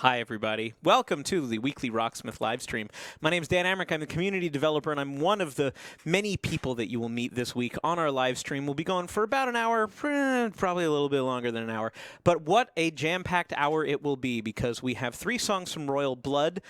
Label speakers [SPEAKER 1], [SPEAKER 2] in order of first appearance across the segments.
[SPEAKER 1] Hi, everybody. Welcome to the weekly Rocksmith live stream. My name is Dan Amrick. I'm the community developer, and I'm one of the many people that you will meet this week on our live stream. We'll be going for about an hour, probably a little bit longer than an hour. But what a jam-packed hour it will be, because we have 3 songs from Royal Blood,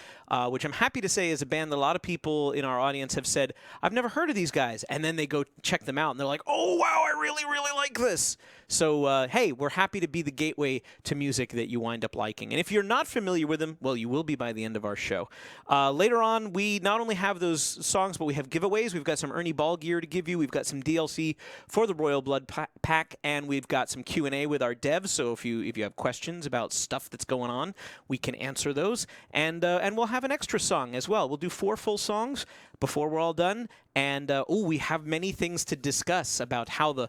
[SPEAKER 1] which I'm happy to say is a band that a lot of people in our audience have said, I've never heard of these guys. And then they go check them out, and they're like, oh, wow, I really, really like this. So, hey, we're happy to be the gateway to music that you wind up liking. And if you're not familiar with them, well, you will be by the end of our show. Later on, we not only have those songs, but we have giveaways. We've got some Ernie Ball gear to give you. We've got some DLC for the Royal Blood pack, and we've got some Q&A with our devs. So if you have questions about stuff that's going on, we can answer those. And we'll have an extra song as well. We'll do 4 full songs before we're all done. And, we have many things to discuss about how the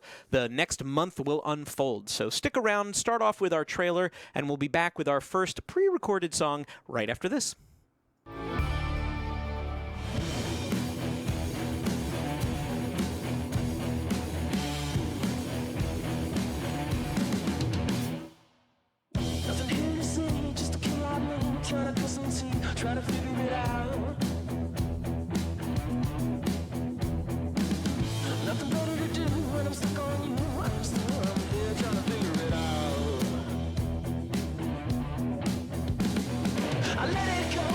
[SPEAKER 1] next month will unfold. So stick around, start off with our trailer, and we'll be back with our first pre-recorded song right after this.
[SPEAKER 2] Nothing here to see, just a kill out me, trying to listen to you, trying to figure it out. Nothing better to do when I'm stuck on you. I'm still here trying to figure it out. I let it go.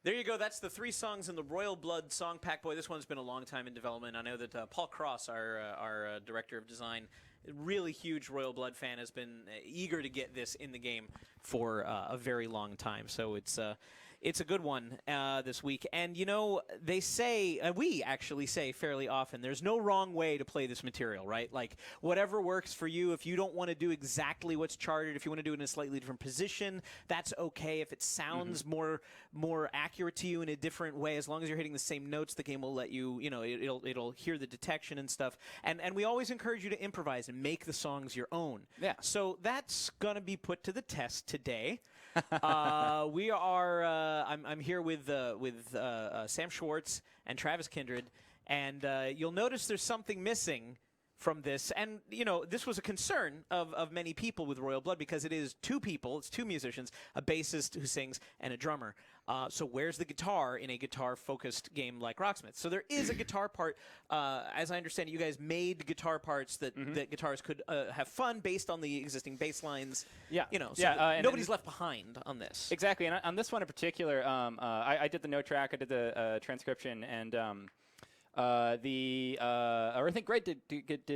[SPEAKER 1] There you go. That's the 3 songs in the Royal Blood song pack. Boy, this one's been a long time in development. I know that Paul Cross, our director of design, really huge Royal Blood fan, has been eager to get this in the game for a very long time. So it's a good one this week. And, you know, they say, we actually say fairly often, there's no wrong way to play this material, right? Like, whatever works for you. If you don't want to do exactly what's charted, if you want to do it in a slightly different position, that's okay. If it sounds more accurate to you in a different way, as long as you're hitting the same notes, the game will let you, you know, it'll hear the detection and stuff. And we always encourage you to improvise and make the songs your own.
[SPEAKER 3] Yeah.
[SPEAKER 1] So that's going to be put to the test today. We are. I'm here with Sam Schwartz and Travis Kindred, and you'll notice there's something missing from this. And, you know, this was a concern of many people with Royal Blood because it is 2 people, it's 2 musicians, a bassist who sings and a drummer. So where's the guitar in a guitar-focused game like Rocksmith? So there is a guitar part. As I understand it, you guys made guitar parts that guitarists could have fun based on the existing bass lines.
[SPEAKER 3] Yeah.
[SPEAKER 1] You know, so
[SPEAKER 3] yeah,
[SPEAKER 1] nobody's left behind on this.
[SPEAKER 3] Exactly, and on this one in particular, I did the note track, I did the transcription, and or I think Greg did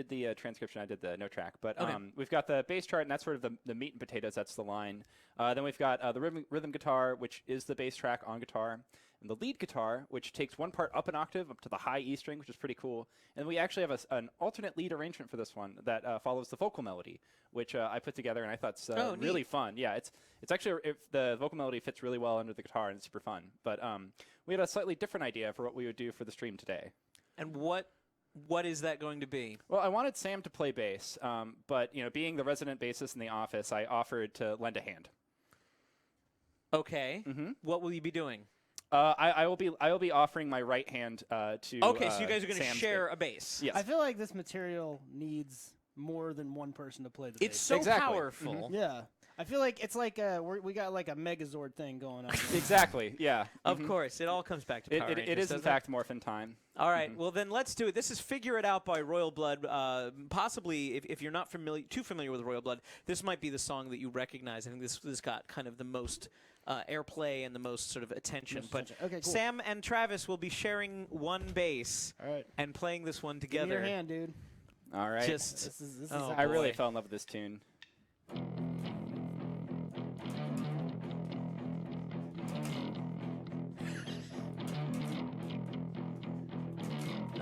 [SPEAKER 3] the transcription. I did the note track, but we've got the bass chart, and that's sort of the meat and potatoes. That's the line. Then we've got the rhythm guitar, which is the bass track on guitar, and the lead guitar, which takes one part up an octave up to the high E string, which is pretty cool. And we actually have an alternate lead arrangement for this one that follows the vocal melody, which I put together, and I thought it's really fun. Yeah, it's actually the vocal melody fits really well under the guitar, and it's super fun. But we had a slightly different idea for what we would do for the stream today.
[SPEAKER 1] And what is that going to be?
[SPEAKER 3] Well, I wanted Sam to play bass, but you know, being the resident bassist in the office, I offered to lend a hand.
[SPEAKER 1] Okay. What will you be doing?
[SPEAKER 3] I will be offering my right hand to.
[SPEAKER 1] Okay, so you guys are going to
[SPEAKER 3] Sam's
[SPEAKER 1] share a bass.
[SPEAKER 3] Yes.
[SPEAKER 4] I feel like this material needs more than one person to play the
[SPEAKER 1] It's
[SPEAKER 4] bass.
[SPEAKER 1] so
[SPEAKER 3] Exactly.
[SPEAKER 1] powerful.
[SPEAKER 4] Yeah. I feel like it's like we got like a Megazord thing going on.
[SPEAKER 3] Exactly. Yeah.
[SPEAKER 1] Of course, it all comes back to Power Rangers,
[SPEAKER 3] It is in
[SPEAKER 1] doesn't
[SPEAKER 3] fact Morphin time.
[SPEAKER 1] All right, well then let's do it. This is Figure It Out by Royal Blood. Possibly, if you're not too familiar with Royal Blood, this might be the song that you recognize. I think this got kind of the most airplay and the most sort of attention.
[SPEAKER 4] Okay, cool.
[SPEAKER 1] Sam and Travis will be sharing one bass
[SPEAKER 4] All right.
[SPEAKER 1] and playing this one
[SPEAKER 4] Give me
[SPEAKER 1] together.
[SPEAKER 4] your hand, dude.
[SPEAKER 3] All right.
[SPEAKER 1] Just
[SPEAKER 4] This is
[SPEAKER 1] Oh,
[SPEAKER 3] I really
[SPEAKER 1] boy.
[SPEAKER 3] fell in love with this tune.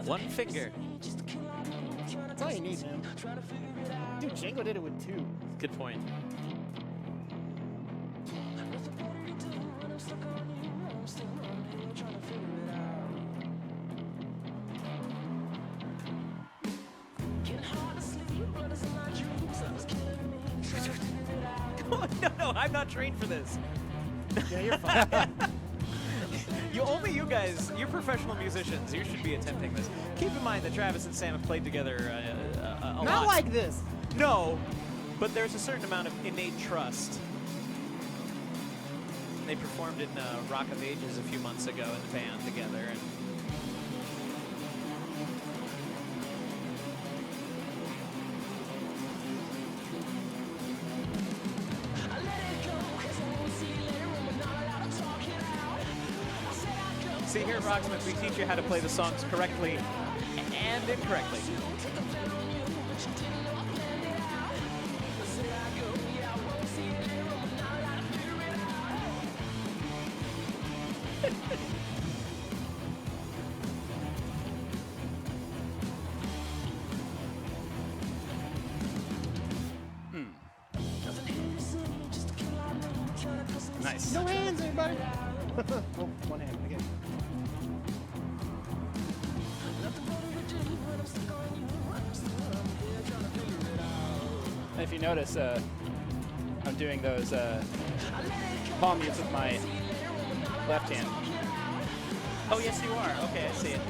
[SPEAKER 1] one finger.
[SPEAKER 4] That's all you need, man. Dude, Django did it with 2.
[SPEAKER 1] Good point. No, I'm not trained for this.
[SPEAKER 4] Yeah, you're fine.
[SPEAKER 1] You guys, you're professional musicians. You should be attempting this. Keep in mind that Travis and Sam have played together a lot.
[SPEAKER 4] Not like this.
[SPEAKER 1] No, but there's a certain amount of innate trust. They performed in Rock of Ages a few months ago in the band together. And see, here at Rocksmith, we teach you how to play the songs correctly and incorrectly.
[SPEAKER 3] Nice.
[SPEAKER 4] No hands, everybody. Oh, one hand. Okay.
[SPEAKER 3] And if you notice, I'm doing those palm mutes with my left hand.
[SPEAKER 1] Oh, yes, you are. Okay, I see it.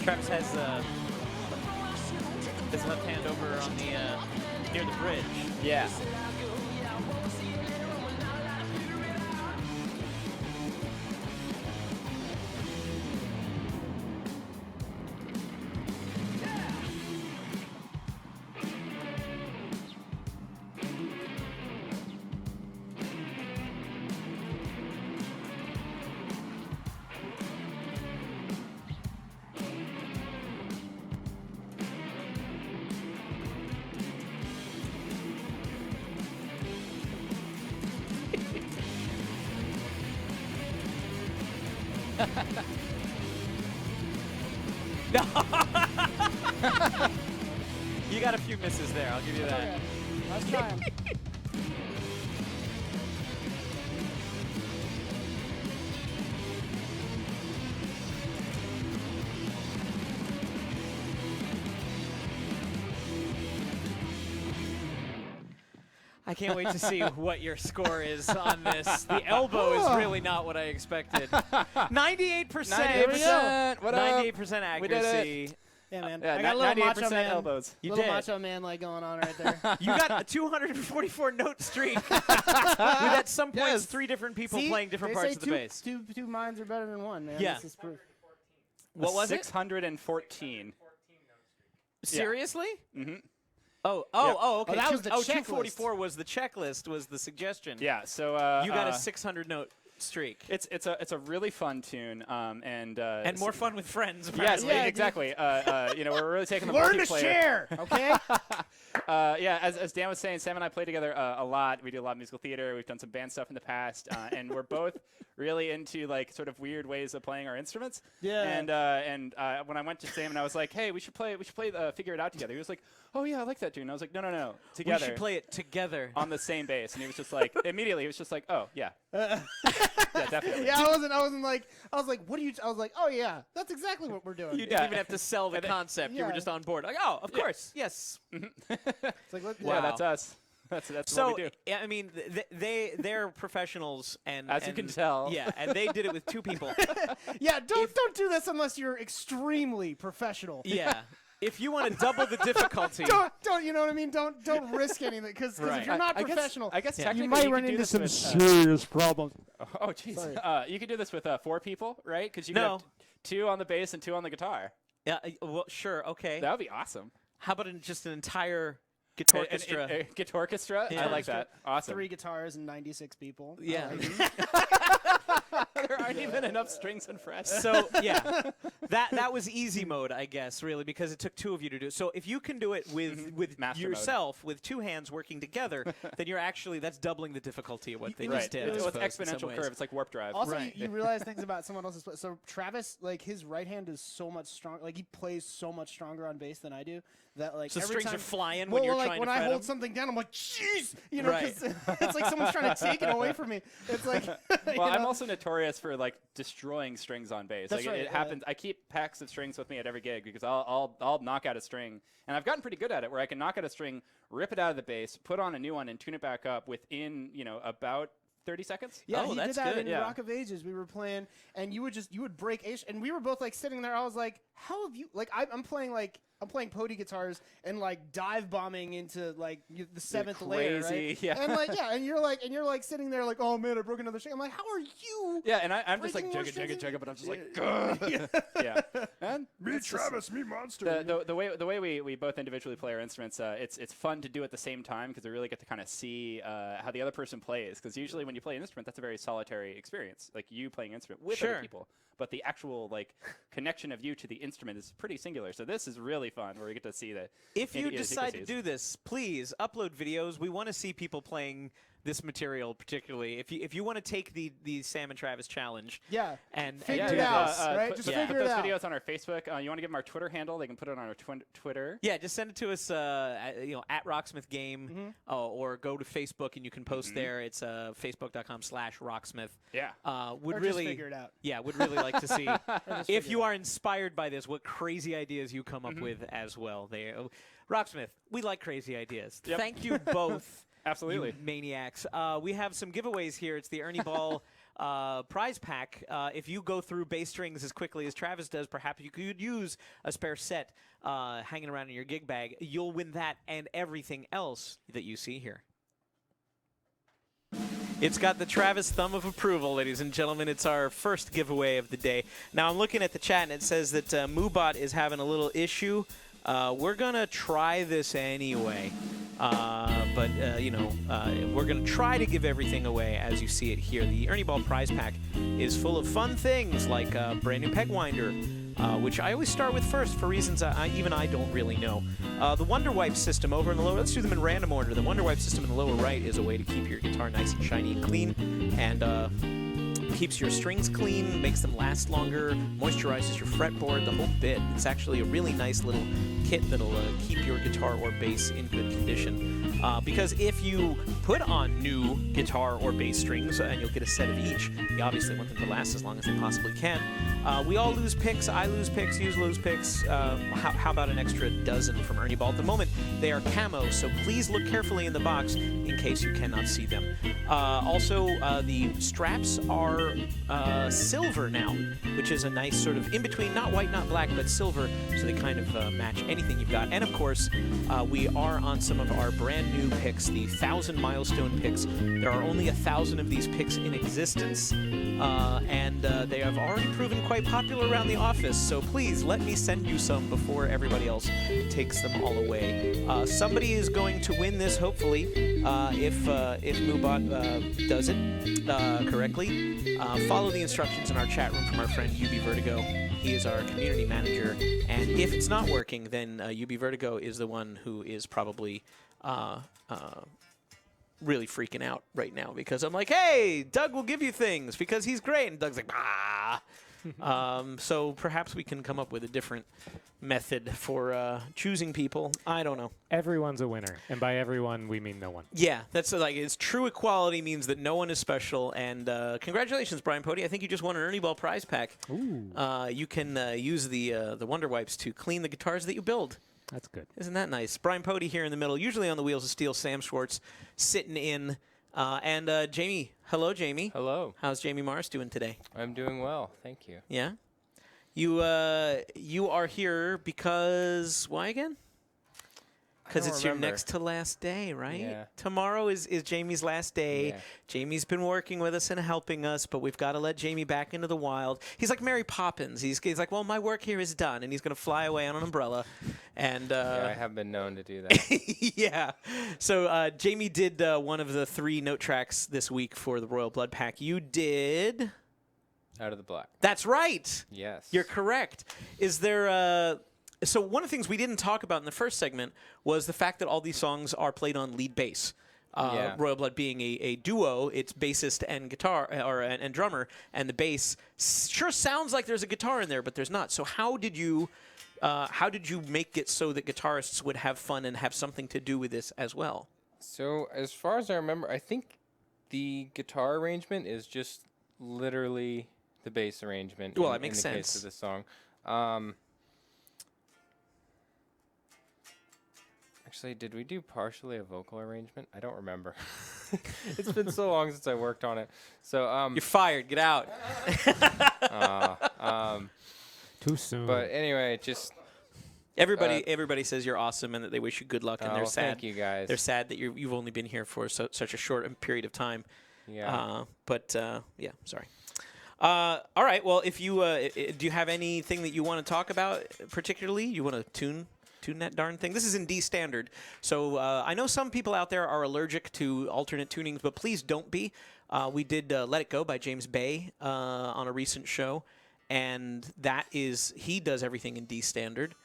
[SPEAKER 1] Travis has his left hand over on the near the bridge.
[SPEAKER 3] Yeah.
[SPEAKER 1] No. You got a few misses there. I'll give you that.
[SPEAKER 4] Okay. Let's try 'em.
[SPEAKER 1] I can't wait to see what your score is on this. The elbow is really not what I expected. 98%.
[SPEAKER 3] 98%. What up?
[SPEAKER 1] 98%
[SPEAKER 3] We did it.
[SPEAKER 1] accuracy.
[SPEAKER 4] Yeah, man.
[SPEAKER 3] Yeah,
[SPEAKER 4] I got a little macho
[SPEAKER 3] 98%
[SPEAKER 4] man.
[SPEAKER 3] elbows.
[SPEAKER 1] You
[SPEAKER 4] little
[SPEAKER 1] did.
[SPEAKER 4] macho man like going on right there.
[SPEAKER 1] You got a 244 note streak with at some points
[SPEAKER 3] Yes.
[SPEAKER 1] 3 different people
[SPEAKER 4] See,
[SPEAKER 1] playing different
[SPEAKER 4] they
[SPEAKER 1] parts
[SPEAKER 4] say
[SPEAKER 1] of the
[SPEAKER 4] two,
[SPEAKER 1] bass.
[SPEAKER 4] Two minds are better than one, man.
[SPEAKER 1] Yeah.
[SPEAKER 4] This is proof.
[SPEAKER 1] What was it?
[SPEAKER 3] 614.
[SPEAKER 1] Seriously?
[SPEAKER 3] Mm-hmm.
[SPEAKER 1] Oh, okay.
[SPEAKER 4] Oh, that was the checklist.
[SPEAKER 1] 244 was the checklist, was the suggestion.
[SPEAKER 3] Yeah. So
[SPEAKER 1] You got a 600 note streak.
[SPEAKER 3] It's a really fun tune, and
[SPEAKER 1] And more fun with friends,
[SPEAKER 3] Yes,
[SPEAKER 1] apparently.
[SPEAKER 4] Yeah,
[SPEAKER 3] exactly. You know, we're really taking the
[SPEAKER 4] Learn to
[SPEAKER 3] multiplayer.
[SPEAKER 4] share, okay?
[SPEAKER 3] Yeah, as Dan was saying, Sam and I play together a lot. We do a lot of musical theater. We've done some band stuff in the past, and we're both really into like sort of weird ways of playing our instruments.
[SPEAKER 4] Yeah.
[SPEAKER 3] And when I went to Sam and I was like, hey, we should play Figure It Out together. He was like, oh yeah, I like that tune. And I was like, no,
[SPEAKER 1] We
[SPEAKER 3] together.
[SPEAKER 1] should play it together.
[SPEAKER 3] On the same bass, and he was just like, immediately, he was just like, oh yeah, yeah, definitely.
[SPEAKER 4] Yeah, I was like, what do you? I was like, oh yeah, that's exactly what we're doing.
[SPEAKER 1] You didn't
[SPEAKER 3] Yeah.
[SPEAKER 1] even have to sell the concept. You were
[SPEAKER 4] Yeah.
[SPEAKER 1] just on board. Like, oh, of course, yes.
[SPEAKER 4] It's like,
[SPEAKER 1] Wow.
[SPEAKER 3] Yeah, that's us. That's
[SPEAKER 1] So,
[SPEAKER 3] what we do.
[SPEAKER 1] yeah, I mean, they're professionals, and
[SPEAKER 3] As you
[SPEAKER 1] and-
[SPEAKER 3] can tell.
[SPEAKER 1] yeah, and they did it with 2 people.
[SPEAKER 4] yeah, don't do this unless you're extremely professional.
[SPEAKER 1] Yeah, if you want to double the difficulty,
[SPEAKER 4] Don't you know what I mean? Don't risk anything because
[SPEAKER 1] Right.
[SPEAKER 4] if you're not
[SPEAKER 3] I guess-
[SPEAKER 4] professional,
[SPEAKER 3] I guess
[SPEAKER 1] Yeah.
[SPEAKER 3] technically
[SPEAKER 4] you might run
[SPEAKER 3] could do
[SPEAKER 4] into
[SPEAKER 3] this
[SPEAKER 4] some
[SPEAKER 3] with,
[SPEAKER 4] serious problems.
[SPEAKER 3] Oh, jeez.
[SPEAKER 4] Sorry.
[SPEAKER 3] You could do this with 4 people, right? Because you
[SPEAKER 1] No.
[SPEAKER 3] could have 2 on the bass and 2 on the guitar.
[SPEAKER 1] yeah, well, sure, okay.
[SPEAKER 3] That would be awesome.
[SPEAKER 1] How about just an entire guitar orchestra?
[SPEAKER 3] A guitar orchestra?
[SPEAKER 1] Yeah.
[SPEAKER 3] I like that. Awesome.
[SPEAKER 4] 3 guitars and 96 people.
[SPEAKER 1] Yeah.
[SPEAKER 3] There aren't even enough strings and frets.
[SPEAKER 1] So yeah, that was easy mode, I guess, really, because it took 2 of you to do it. So if you can do it with
[SPEAKER 3] Master mode.
[SPEAKER 1] yourself, with 2 hands working together, then you're actually that's doubling the difficulty of what they
[SPEAKER 3] right.
[SPEAKER 1] just did. I
[SPEAKER 3] It's
[SPEAKER 1] suppose, in some
[SPEAKER 3] exponential
[SPEAKER 1] ways.
[SPEAKER 3] curve. It's like warp drive.
[SPEAKER 4] Also,
[SPEAKER 1] Right.
[SPEAKER 4] you realize things about someone else's play. So Travis, like his right hand is so much stronger. Like he plays so much stronger on bass than I do. That like
[SPEAKER 1] So
[SPEAKER 4] every
[SPEAKER 1] strings
[SPEAKER 4] time,
[SPEAKER 1] are flying
[SPEAKER 4] well,
[SPEAKER 1] when you're
[SPEAKER 4] like
[SPEAKER 1] trying
[SPEAKER 4] when
[SPEAKER 1] to
[SPEAKER 4] I
[SPEAKER 1] fret
[SPEAKER 4] hold
[SPEAKER 1] them?
[SPEAKER 4] something down, I'm like, jeez, you know,
[SPEAKER 1] Right.
[SPEAKER 4] 'cause it's like someone's trying to take it away from me. It's like,
[SPEAKER 3] Well,
[SPEAKER 4] you
[SPEAKER 3] I'm
[SPEAKER 4] know?
[SPEAKER 3] also notorious for like destroying strings on bass.
[SPEAKER 4] That's
[SPEAKER 3] Like
[SPEAKER 4] right,
[SPEAKER 3] it
[SPEAKER 4] yeah.
[SPEAKER 3] happens. I keep packs of strings with me at every gig because I'll knock out a string, and I've gotten pretty good at it. Where I can knock out a string, rip it out of the bass, put on a new one, and tune it back up within about 30 seconds.
[SPEAKER 4] Yeah,
[SPEAKER 1] Oh,
[SPEAKER 4] he
[SPEAKER 1] that's
[SPEAKER 4] did that
[SPEAKER 1] good,
[SPEAKER 4] in
[SPEAKER 3] yeah.
[SPEAKER 4] Rock of Ages. We were playing, and you would break a, and we were both like sitting there. I was like, how have you like? I'm playing Pody guitars and like dive bombing into like the 7th layer,
[SPEAKER 3] crazy,
[SPEAKER 4] right?
[SPEAKER 3] yeah.
[SPEAKER 4] And like and you're like sitting there like, oh man, I broke another string. I'm like, how are you?
[SPEAKER 3] Yeah, and I'm just like
[SPEAKER 4] breaking more
[SPEAKER 3] jugga,
[SPEAKER 4] strings
[SPEAKER 3] jugga,
[SPEAKER 4] than
[SPEAKER 3] jugga, but I'm just like,
[SPEAKER 4] Yeah.
[SPEAKER 3] yeah. And
[SPEAKER 5] Me,
[SPEAKER 3] it's just-
[SPEAKER 5] Travis, me, monster.
[SPEAKER 3] the way we both individually play our instruments, it's fun to do at the same time because we really get to kind of see how the other person plays. Because usually when you play an instrument, that's a very solitary experience, like you playing an instrument with
[SPEAKER 1] Sure.
[SPEAKER 3] other people. But the actual like connection of you to the instrument is pretty singular. So this is really fun where we get to see the.
[SPEAKER 1] If you decide to
[SPEAKER 3] idiosyncrasies.
[SPEAKER 1] do this, please upload videos. We want to see people playing this material, particularly. If you want to take the Sam and Travis challenge,
[SPEAKER 4] Yeah.
[SPEAKER 1] and
[SPEAKER 4] Figure
[SPEAKER 1] do
[SPEAKER 4] it out,
[SPEAKER 1] this.
[SPEAKER 4] right?
[SPEAKER 3] Put,
[SPEAKER 4] Just
[SPEAKER 1] yeah.
[SPEAKER 3] put
[SPEAKER 4] figure it
[SPEAKER 3] those
[SPEAKER 4] out.
[SPEAKER 3] videos on our Facebook. You want to give them our Twitter handle? They can put it on our Twitter.
[SPEAKER 1] Yeah, just send it to us, at Rocksmith Game, or go to Facebook and you can post there. It's facebook.com/Rocksmith.
[SPEAKER 3] Yeah.
[SPEAKER 1] Would
[SPEAKER 4] Or
[SPEAKER 1] really
[SPEAKER 4] just figure it out.
[SPEAKER 1] Yeah, would really like to see if
[SPEAKER 4] figure
[SPEAKER 1] you
[SPEAKER 4] it
[SPEAKER 1] are inspired by this, what crazy ideas you come up with as well. Rocksmith, we like crazy ideas.
[SPEAKER 3] Yep.
[SPEAKER 1] Thank you both.
[SPEAKER 3] Absolutely.
[SPEAKER 1] You maniacs. We have some giveaways here. It's the Ernie Ball prize pack. If you go through bass strings as quickly as Travis does, perhaps you could use a spare set hanging around in your gig bag. You'll win that and everything else that you see here. It's got the Travis thumb of approval, ladies and gentlemen. It's our first giveaway of the day. Now, I'm looking at the chat, and it says that Moobot is having a little issue. We're going to try this anyway. But we're going to try to give everything away as you see it here. The Ernie Ball prize pack is full of fun things like a brand new peg winder, which I always start with first for reasons even I don't really know. The Wonder Wipe system over in the lower, let's do them in random order. The Wonder Wipe system in the lower right is a way to keep your guitar nice and shiny and clean. And keeps your strings clean, makes them last longer, moisturizes your fretboard, the whole bit. It's actually a really nice little kit that'll keep your guitar or bass in good condition. Because if you put on new guitar or bass strings, and you'll get a set of each, you obviously want them to last as long as they possibly can. We all lose picks. I lose picks. You lose picks. How about an extra dozen from Ernie Ball? At the moment, they are camo, so please look carefully in the box in case you cannot see them. Also, the straps are silver now, which is a nice sort of in-between, not white, not black, but silver, so they kind of match anything you've got. And, of course, we are on some of our brand new picks, the 1,000 milestone picks. There are only 1,000 of these picks in existence, and they have already proven quite popular around the office, so please let me send you some before everybody else takes them all away. Somebody is going to win this, hopefully, if Moobot does it correctly. Follow the instructions in our chat room from our friend UB Vertigo. He is our community manager, and if it's not working, then UB Vertigo is the one who is probably really freaking out right now, because I'm like, hey, Doug will give you things because he's great, and Doug's like, bah. So perhaps we can come up with a different method for choosing people. I don't know.
[SPEAKER 5] Everyone's a winner, and by everyone we mean no one.
[SPEAKER 1] Yeah, that's like, it's true equality means that no one is special. And congratulations, Brian Pody. I think you just won an Ernie Ball prize pack.
[SPEAKER 5] Ooh,
[SPEAKER 1] You can use the Wonder Wipes to clean the guitars that you build.
[SPEAKER 5] that's good.
[SPEAKER 1] Isn't that nice? Brian Pody here in the middle, usually on the Wheels of Steel. Sam Schwartz sitting in. And Jamie. Hello, Jamie.
[SPEAKER 6] Hello.
[SPEAKER 1] How's Jamie Morris doing today?
[SPEAKER 6] I'm doing well, thank you.
[SPEAKER 1] Yeah? You are here because why again? Because it's your next to last day, right?
[SPEAKER 6] Yeah.
[SPEAKER 1] Tomorrow is Jamie's last day.
[SPEAKER 6] Yeah.
[SPEAKER 1] Jamie's been working with us and helping us, but we've got to let Jamie back into the wild. He's like Mary Poppins. He's like, well, my work here is done, and he's going to fly away on an umbrella. And
[SPEAKER 6] Yeah, I have been known to do that.
[SPEAKER 1] yeah. So Jamie did one of the 3 note tracks this week for the Royal Blood Pack. You did...
[SPEAKER 6] Out of the Black.
[SPEAKER 1] That's right.
[SPEAKER 6] Yes.
[SPEAKER 1] You're correct. Is there so one of the things we didn't talk about in the first segment was the fact that all these songs are played on lead bass.
[SPEAKER 6] Yeah.
[SPEAKER 1] Royal Blood being a duo, it's bassist and guitar and drummer, and the bass sure sounds like there's a guitar in there, but there's not. So how did you make it so that guitarists would have fun and have something to do with this as well?
[SPEAKER 6] So as far as I remember, I think the guitar arrangement is just literally the bass arrangement.
[SPEAKER 1] Well,
[SPEAKER 6] in,
[SPEAKER 1] that makes
[SPEAKER 6] in the
[SPEAKER 1] sense.
[SPEAKER 6] case of the song. Actually, did we do partially a vocal arrangement? I don't remember. It's been so long since I worked on it. So
[SPEAKER 1] You're fired. Get out.
[SPEAKER 5] Too soon.
[SPEAKER 6] but anyway, just
[SPEAKER 1] Everybody says you're awesome and that they wish you good luck, and they're sad.
[SPEAKER 6] thank you guys.
[SPEAKER 1] They're sad that you've only been here for such a short period of time.
[SPEAKER 6] Yeah.
[SPEAKER 1] Yeah, sorry. All right. Well, if you do you have anything that you want to talk about particularly? You want to tune that darn thing? This is in D standard. So I know some people out there are allergic to alternate tunings, but please don't be. We did Let It Go by James Bay on a recent show, and he does everything in D standard.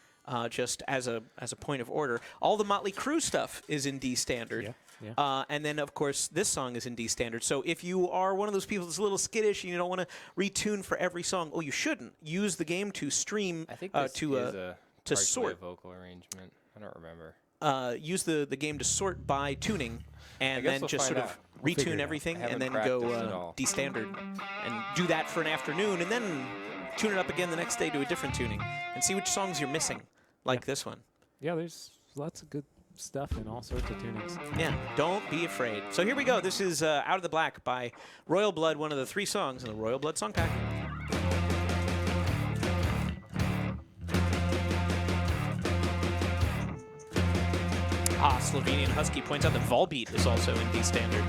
[SPEAKER 1] Just as a point of order, all the Motley Crue stuff is in D standard.
[SPEAKER 5] Yeah.
[SPEAKER 1] And then, of course, this song is in D standard. So if you are one of those people that's a little skittish and you don't want to retune for every song, you shouldn't. Use the game to stream
[SPEAKER 6] I think this is
[SPEAKER 1] to
[SPEAKER 6] partially
[SPEAKER 1] sort.
[SPEAKER 6] a vocal arrangement. I don't remember.
[SPEAKER 1] Use the game to sort by tuning, and
[SPEAKER 6] guess
[SPEAKER 1] then
[SPEAKER 6] we'll
[SPEAKER 1] just
[SPEAKER 6] find
[SPEAKER 1] sort of
[SPEAKER 6] out.
[SPEAKER 5] We'll figure it
[SPEAKER 1] retune
[SPEAKER 5] out.
[SPEAKER 1] everything,
[SPEAKER 6] I
[SPEAKER 1] and then
[SPEAKER 6] haven't practiced at
[SPEAKER 1] go
[SPEAKER 6] all.
[SPEAKER 1] D standard, and do that for an afternoon, and then tune it up again the next day to a different tuning, and see which songs you're missing, like this one.
[SPEAKER 5] Yeah, there's lots of good stuff in all sorts of tunings.
[SPEAKER 1] Yeah, don't be afraid. So here we go. This is Out of the Black by Royal Blood, one of the 3 songs in the Royal Blood song pack. Slovenian Husky points out that Volbeat is also in D standard.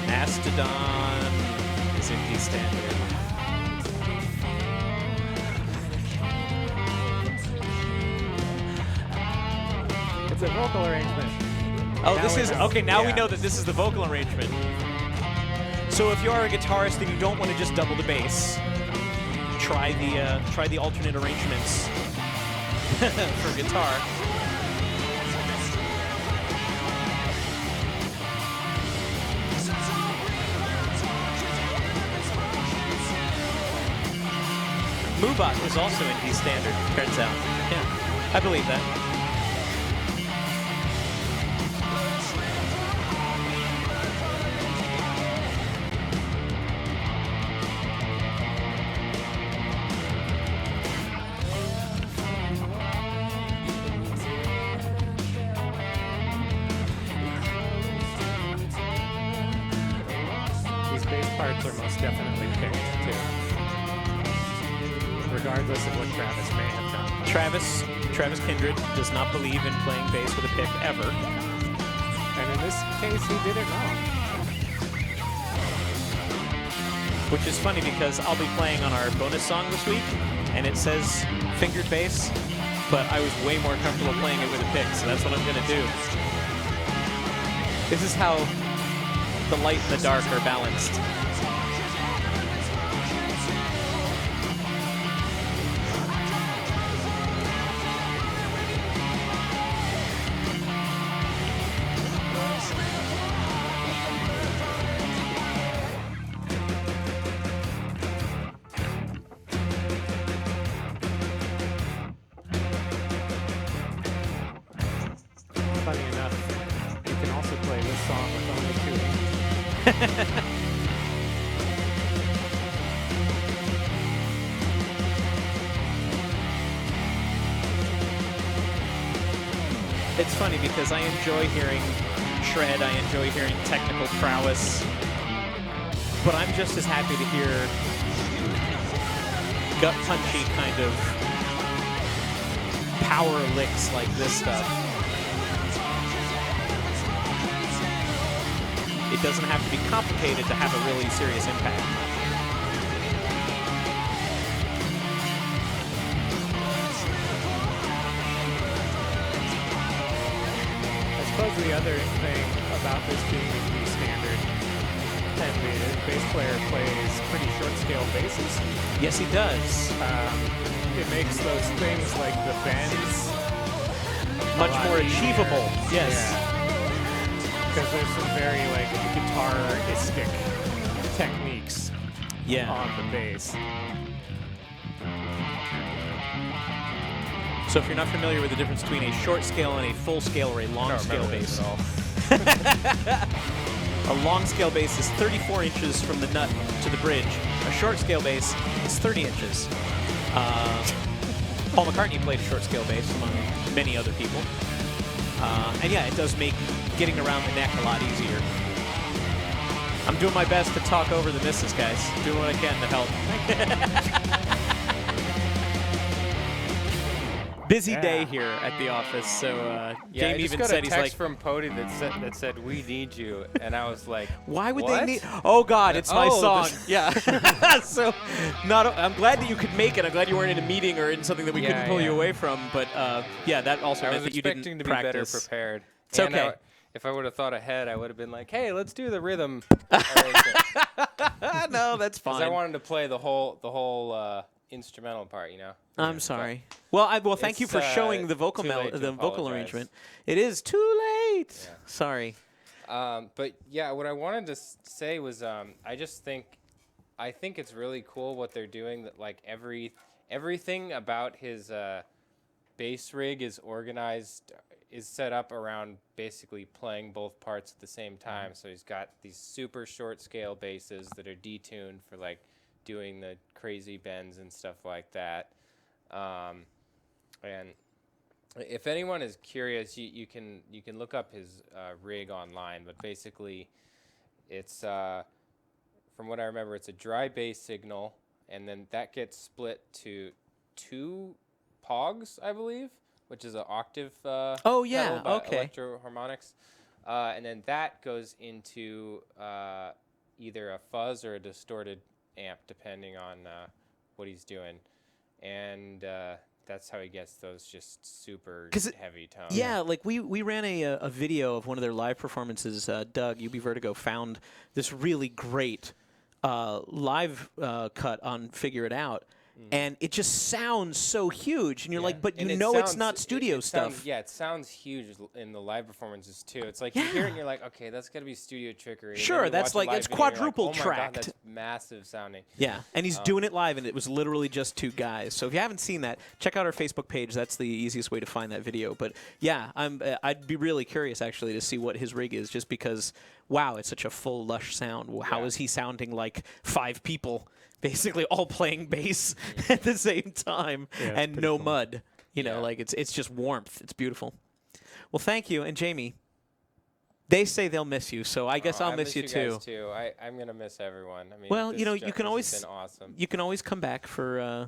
[SPEAKER 1] Mastodon is in D standard.
[SPEAKER 5] It's a vocal arrangement.
[SPEAKER 1] Oh,
[SPEAKER 5] Now
[SPEAKER 1] this
[SPEAKER 5] we
[SPEAKER 1] is
[SPEAKER 5] know.
[SPEAKER 1] okay. Now we
[SPEAKER 6] Yeah.
[SPEAKER 1] know that this is the vocal arrangement. So if you are a guitarist and you don't want to just double the bass, try the alternate arrangements. for guitar. Moobot is also in D standard, turns out. Yeah, I believe that.
[SPEAKER 5] These bass parts are most definitely picked, too. Regardless of what Travis may have done.
[SPEAKER 1] Travis Kindred does not believe in playing bass with a pick ever.
[SPEAKER 5] And in this case, he did it wrong.
[SPEAKER 1] Which is funny because I'll be playing on our bonus song this week, and it says fingered bass, but I was way more comfortable playing it with a pick, so that's what I'm gonna do. This is how the light and the dark are balanced.
[SPEAKER 5] Funny enough, you can also play this song with only 2 hands.
[SPEAKER 1] It's funny because I enjoy hearing shred, I enjoy hearing technical prowess, but I'm just as happy to hear gut-punchy kind of power licks like this stuff. It doesn't have to be complicated to have a really serious impact.
[SPEAKER 5] I suppose the other thing about this being a D standard, and the bass player plays pretty short scale basses.
[SPEAKER 1] Yes, he does.
[SPEAKER 5] It makes those things like the bends
[SPEAKER 1] Much
[SPEAKER 5] lot
[SPEAKER 1] more
[SPEAKER 5] easier.
[SPEAKER 1] achievable. Yes.
[SPEAKER 5] Because there's some very like guitaristic techniques
[SPEAKER 1] Yeah.
[SPEAKER 5] on the bass.
[SPEAKER 1] So if you're not familiar with the difference between a short scale and a full scale or a long scale bass,
[SPEAKER 6] at all.
[SPEAKER 1] a long scale bass is 34 inches from the nut to the bridge. A short scale bass is 30 inches. Paul McCartney played a short scale bass among many other people. And yeah, it does make getting around the neck a lot easier. I'm doing my best to talk over the misses, guys. Doing what I can to help. Busy day here at the office, so
[SPEAKER 6] Yeah, I
[SPEAKER 1] Jamie
[SPEAKER 6] just
[SPEAKER 1] even
[SPEAKER 6] got
[SPEAKER 1] said
[SPEAKER 6] a
[SPEAKER 1] he's
[SPEAKER 6] text
[SPEAKER 1] like,
[SPEAKER 6] from Pody that said we need you, and I was like,
[SPEAKER 1] why would
[SPEAKER 6] what?
[SPEAKER 1] they need? Oh God, it's my
[SPEAKER 6] Oh,
[SPEAKER 1] song.
[SPEAKER 6] this-
[SPEAKER 1] Yeah. So, I'm glad that you could make it. I'm glad you weren't in a meeting or in something that we
[SPEAKER 6] Yeah,
[SPEAKER 1] couldn't pull you
[SPEAKER 6] yeah.
[SPEAKER 1] away from. But yeah, that also
[SPEAKER 6] I
[SPEAKER 1] meant
[SPEAKER 6] was
[SPEAKER 1] that you
[SPEAKER 6] expecting
[SPEAKER 1] didn't
[SPEAKER 6] to be better
[SPEAKER 1] practice.
[SPEAKER 6] prepared.
[SPEAKER 1] It's
[SPEAKER 6] And
[SPEAKER 1] okay.
[SPEAKER 6] if I would have thought ahead, I would have been like, hey, let's do the rhythm. Because
[SPEAKER 1] No, that's
[SPEAKER 6] I
[SPEAKER 1] fine.
[SPEAKER 6] wanted to play the whole instrumental part, you know.
[SPEAKER 1] I'm sorry. Well, thank you
[SPEAKER 6] It's,
[SPEAKER 1] for showing the
[SPEAKER 6] too
[SPEAKER 1] vocal
[SPEAKER 6] late to
[SPEAKER 1] the vocal
[SPEAKER 6] apologize.
[SPEAKER 1] arrangement. It is too late.
[SPEAKER 6] Yeah.
[SPEAKER 1] Sorry.
[SPEAKER 6] But yeah, what I wanted to say was, I think it's really cool what they're doing. That like everything about his bass rig is set up around basically playing both parts at the same time. So he's got these super short scale basses that are detuned for like doing the crazy bends and stuff like that. And if anyone is curious, you can look up his rig online. But basically, it's from what I remember, it's a dry bass signal, and then that gets split to 2 pogs, I believe, which is an octave.
[SPEAKER 1] Oh, yeah,
[SPEAKER 6] pedal by
[SPEAKER 1] okay.
[SPEAKER 6] Electroharmonics, and then that goes into either a fuzz or a distorted amp, depending on what he's doing, and that's how he gets those just super
[SPEAKER 1] 'Cause
[SPEAKER 6] heavy tones.
[SPEAKER 1] Yeah, like we ran a video of one of their live performances. Doug, UB Vertigo, found this really great live cut on Figure It Out, and it just sounds so huge. And you're like, but
[SPEAKER 6] And
[SPEAKER 1] you
[SPEAKER 6] it
[SPEAKER 1] know it's
[SPEAKER 6] sounds-
[SPEAKER 1] not studio
[SPEAKER 6] it
[SPEAKER 1] stuff.
[SPEAKER 6] Sounds, yeah, it sounds huge in the live performances too. It's like you hear it and you're like, okay, that's gotta be studio trickery. And then
[SPEAKER 1] Sure,
[SPEAKER 6] you
[SPEAKER 1] that's
[SPEAKER 6] watch a
[SPEAKER 1] like- it's
[SPEAKER 6] live video and you're like,
[SPEAKER 1] quadruple
[SPEAKER 6] oh my God,
[SPEAKER 1] tracked.
[SPEAKER 6] that's massive sounding.
[SPEAKER 1] Yeah, and he's doing it live, and it was literally just 2 guys. So if you haven't seen that, check out our Facebook page. That's the easiest way to find that video. But yeah, I'd be really curious actually to see what his rig is, just because, wow, it's such a full, lush sound. How is he sounding like 5 people, basically all playing bass at the same time,
[SPEAKER 5] Yeah, it's
[SPEAKER 1] and
[SPEAKER 5] pretty
[SPEAKER 1] no
[SPEAKER 5] cool.
[SPEAKER 1] mud? You know, like it's just warmth. It's beautiful. Well, thank you, and Jamie. They say they'll miss you, so I guess I'll miss you too.
[SPEAKER 6] Guys too. I'm gonna miss everyone. I mean,
[SPEAKER 1] Well,
[SPEAKER 6] this
[SPEAKER 1] you know,
[SPEAKER 6] ju-
[SPEAKER 1] you can
[SPEAKER 6] this
[SPEAKER 1] always
[SPEAKER 6] has been awesome.
[SPEAKER 1] you can always come back for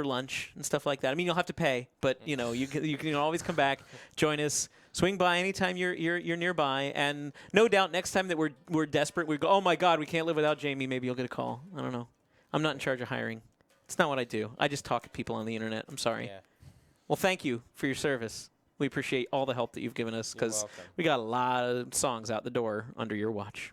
[SPEAKER 1] lunch and stuff like that. I mean, you'll have to pay, but you know, you can always come back, join us, swing by anytime you're nearby, and no doubt next time that we're desperate, we go, oh my God, we can't live without Jamie. Maybe you'll get a call. I don't know. I'm not in charge of hiring. It's not what I do. I just talk to people on the internet. I'm sorry.
[SPEAKER 6] Yeah.
[SPEAKER 1] Well, thank you for your service. We appreciate all the help that you've given us, because
[SPEAKER 6] welcome.
[SPEAKER 1] we got a lot of songs out the door under your watch.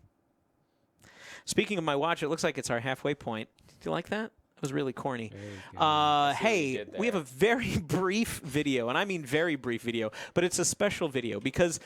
[SPEAKER 1] Speaking of my watch, it looks like it's our halfway point. Do you like that? It was really corny. Hey,
[SPEAKER 6] did
[SPEAKER 1] we have a
[SPEAKER 6] there.
[SPEAKER 1] very brief video, and I mean very brief video, but it's a special video because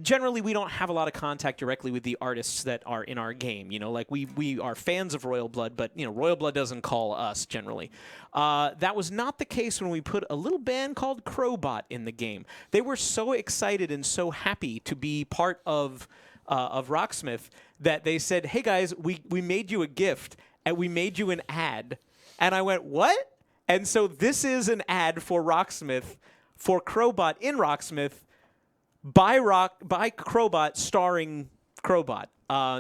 [SPEAKER 1] generally we don't have a lot of contact directly with the artists that are in our game. You know, like we are fans of Royal Blood, but you know, Royal Blood doesn't call us generally. That was not the case when we put a little band called Crobot in the game. They were so excited and so happy to be part of Rocksmith that they said, "Hey guys, we made you a gift and we made you an ad." And I went, "What?" And so this is an ad for Rocksmith, for Crobot in Rocksmith, by Crobot, starring Crobot.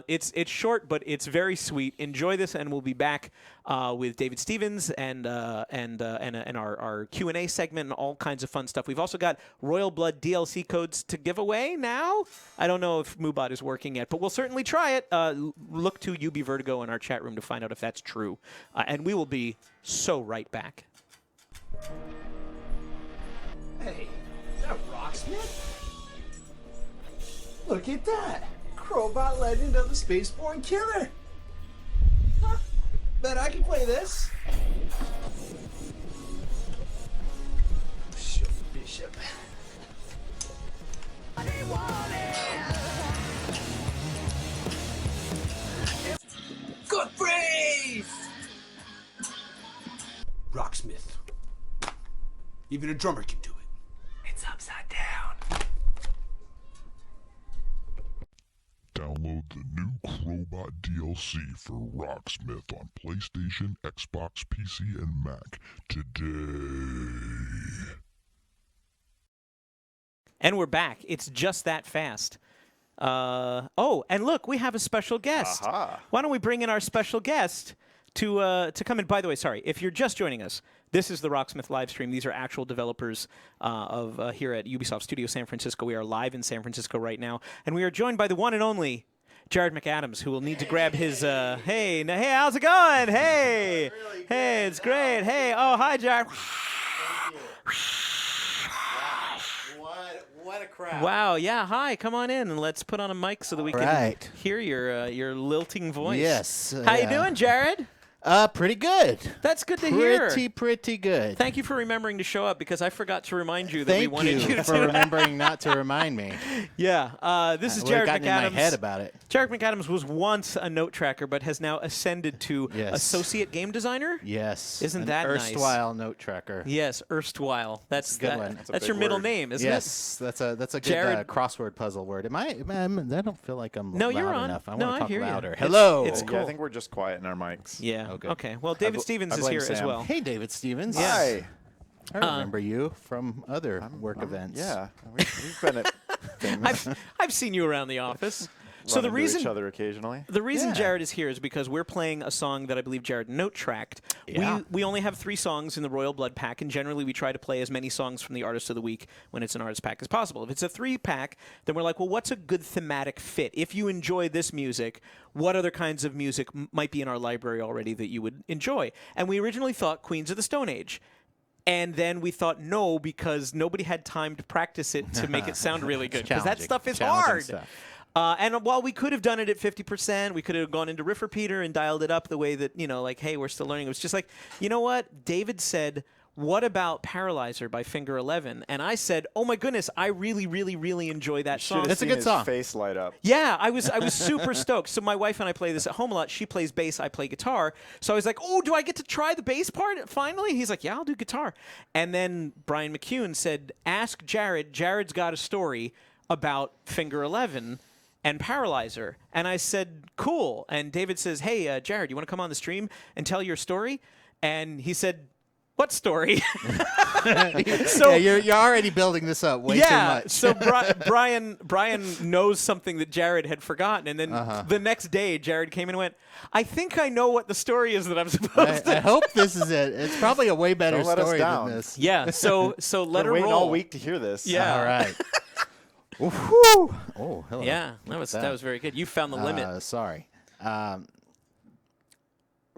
[SPEAKER 1] It's short, but it's very sweet. Enjoy this, and we'll be back with David Stevens and our Q&A segment and all kinds of fun stuff. We've also got Royal Blood DLC codes to give away now. I don't know if Moobot is working yet, but we'll certainly try it. Look to UB Vertigo in our chat room to find out if that's true. And we will be so right back.
[SPEAKER 7] Hey, is that Rocksmith? Look at that! Crobot Legend of the Spaceborne Killer! Huh. Bet I can play this. Show the bishop. Good brave! Rocksmith. Even a drummer can do it. It's upside down.
[SPEAKER 8] Download the new Crobot DLC for Rocksmith on PlayStation, Xbox, PC, and Mac today.
[SPEAKER 1] And we're back. It's just that fast. Oh, and look, we have a special guest. Why don't we bring in our special guest to come in? By the way, sorry, if you're just joining us, this is the Rocksmith live stream. These are actual developers of here at Ubisoft Studio San Francisco. We are live in San Francisco right now, and we are joined by the one and only Jared McAdams, who will need to grab his hey, how's it going? Hey, hey, it's great. Hey, oh, hi, Jared.
[SPEAKER 9] What a crowd.
[SPEAKER 1] Wow, yeah, hi, come on in and let's put on a mic so that we can
[SPEAKER 9] Right.
[SPEAKER 1] hear your lilting voice.
[SPEAKER 9] Yes.
[SPEAKER 1] How you doing, Jared?
[SPEAKER 9] Pretty good.
[SPEAKER 1] That's good to hear.
[SPEAKER 9] Pretty good.
[SPEAKER 1] Thank you for remembering to show up, because I forgot to remind you that we
[SPEAKER 9] Thank
[SPEAKER 1] wanted you
[SPEAKER 9] you for
[SPEAKER 1] to.
[SPEAKER 9] remembering not to remind me.
[SPEAKER 1] Yeah, this is
[SPEAKER 9] I would've
[SPEAKER 1] Jared
[SPEAKER 9] gotten
[SPEAKER 1] McAdams.
[SPEAKER 9] in my head about it.
[SPEAKER 1] Jared McAdams was once a note tracker, but has now ascended to
[SPEAKER 9] Yes.
[SPEAKER 1] associate game designer.
[SPEAKER 9] Yes.
[SPEAKER 1] Isn't
[SPEAKER 9] an
[SPEAKER 1] that nice?
[SPEAKER 9] erstwhile note tracker.
[SPEAKER 1] Yes, erstwhile. That's
[SPEAKER 9] a good
[SPEAKER 1] that-
[SPEAKER 9] one.
[SPEAKER 1] That's your middle name, isn't it?
[SPEAKER 9] Yes, that's a good
[SPEAKER 1] Jared-
[SPEAKER 9] crossword puzzle word. I don't feel like I'm
[SPEAKER 1] No,
[SPEAKER 9] loud
[SPEAKER 1] you're on.
[SPEAKER 9] enough. I
[SPEAKER 1] No,
[SPEAKER 9] want
[SPEAKER 1] I
[SPEAKER 9] to talk
[SPEAKER 1] hear you.
[SPEAKER 9] louder.
[SPEAKER 1] It's-
[SPEAKER 9] Hello.
[SPEAKER 1] it's cool.
[SPEAKER 10] Yeah, I think we're just quiet in our mics.
[SPEAKER 1] Yeah.
[SPEAKER 9] Oh, good.
[SPEAKER 1] Okay. Well, David
[SPEAKER 10] bl-
[SPEAKER 1] Stevens
[SPEAKER 10] I
[SPEAKER 1] is
[SPEAKER 10] blame
[SPEAKER 1] here as
[SPEAKER 10] Sam.
[SPEAKER 1] well.
[SPEAKER 9] Hey, David Stevens.
[SPEAKER 1] Yeah.
[SPEAKER 10] Hi.
[SPEAKER 9] I remember you from other work
[SPEAKER 10] I'm-
[SPEAKER 9] events.
[SPEAKER 10] Yeah, we've been at things.
[SPEAKER 1] I've seen you around the office. So
[SPEAKER 10] Run
[SPEAKER 1] the
[SPEAKER 10] into
[SPEAKER 1] reason
[SPEAKER 10] each other occasionally.
[SPEAKER 1] The reason
[SPEAKER 9] Yeah.
[SPEAKER 1] Jared is here is because we're playing a song that I believe Jared note-tracked.
[SPEAKER 9] Yeah.
[SPEAKER 1] We only have 3 songs in the Royal Blood pack, and generally we try to play as many songs from the Artist of the Week when it's an Artist pack as possible. If it's a 3-pack, then we're like, well, what's a good thematic fit? If you enjoy this music, what other kinds of music might be in our library already that you would enjoy? And we originally thought Queens of the Stone Age. And then we thought no, because nobody had time to practice it to make it sound really good. Because that
[SPEAKER 9] Challenging.
[SPEAKER 1] stuff is
[SPEAKER 9] Challenging
[SPEAKER 1] hard.
[SPEAKER 9] stuff.
[SPEAKER 1] And while we could have done it at 50%, we could have gone into riff repeater and dialed it up the way that, like, hey, we're still learning. It was just like, you know what? David said, what about Paralyzer by Finger 11? And I said, oh my goodness, I really, really, really enjoy that song.
[SPEAKER 9] That's a good song.
[SPEAKER 10] Face light up.
[SPEAKER 1] Yeah, I was super stoked. So my wife and I play this at home a lot. She plays bass, I play guitar. So I was like, oh, do I get to try the bass part finally? He's like, yeah, I'll do guitar. And then Brian McCune said, ask Jared. Jared's got a story about Finger 11 and Paralyzer. And I said, cool. And David says, hey, Jared, you want to come on the stream and tell your story? And he said, what story?
[SPEAKER 9] So you're already building this up way too much.
[SPEAKER 1] So Brian knows something that Jared had forgotten, and then the next day Jared came in and went, I think I know what the story is that I'm supposed to.
[SPEAKER 9] I hope this is it. It's probably a way better
[SPEAKER 10] Don't let us
[SPEAKER 9] story
[SPEAKER 10] down.
[SPEAKER 9] than this.
[SPEAKER 1] Yeah. So let her
[SPEAKER 10] Been waiting
[SPEAKER 1] roll.
[SPEAKER 10] all week to hear this.
[SPEAKER 1] Yeah.
[SPEAKER 9] All right. Woo-hoo. Oh, hello.
[SPEAKER 1] Yeah, that was very good. You found the limit.
[SPEAKER 9] Sorry.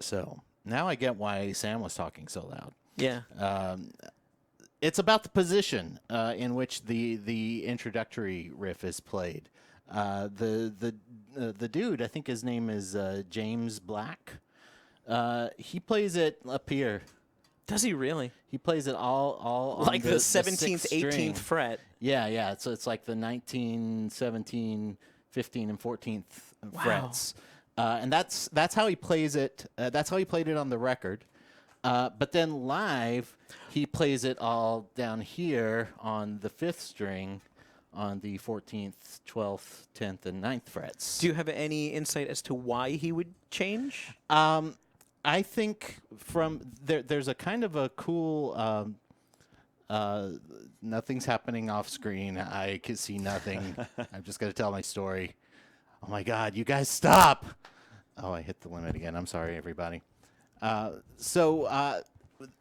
[SPEAKER 9] So now I get why Sam was talking so loud.
[SPEAKER 1] Yeah.
[SPEAKER 9] It's about the position in which the introductory riff is played. The dude, I think his name is James Black. He plays it up here.
[SPEAKER 1] Does he really?
[SPEAKER 9] He plays it all on
[SPEAKER 1] Like the
[SPEAKER 9] sixth
[SPEAKER 1] 17th, 18th
[SPEAKER 9] string.
[SPEAKER 1] fret.
[SPEAKER 9] Yeah. So it's like the 19, 17, 15, and 14th frets. And that's how he plays it. That's how he played it on the record. But then live, he plays it all down here on the 5th string on the 14th, 12th, 10th, and 9th frets.
[SPEAKER 1] Do you have any insight as to why he would change?
[SPEAKER 9] I think there's a kind of a cool nothing's happening off screen. I can see nothing. I'm just going to tell my story. Oh my God, you guys stop. Oh, I hit the limit again. I'm sorry, everybody.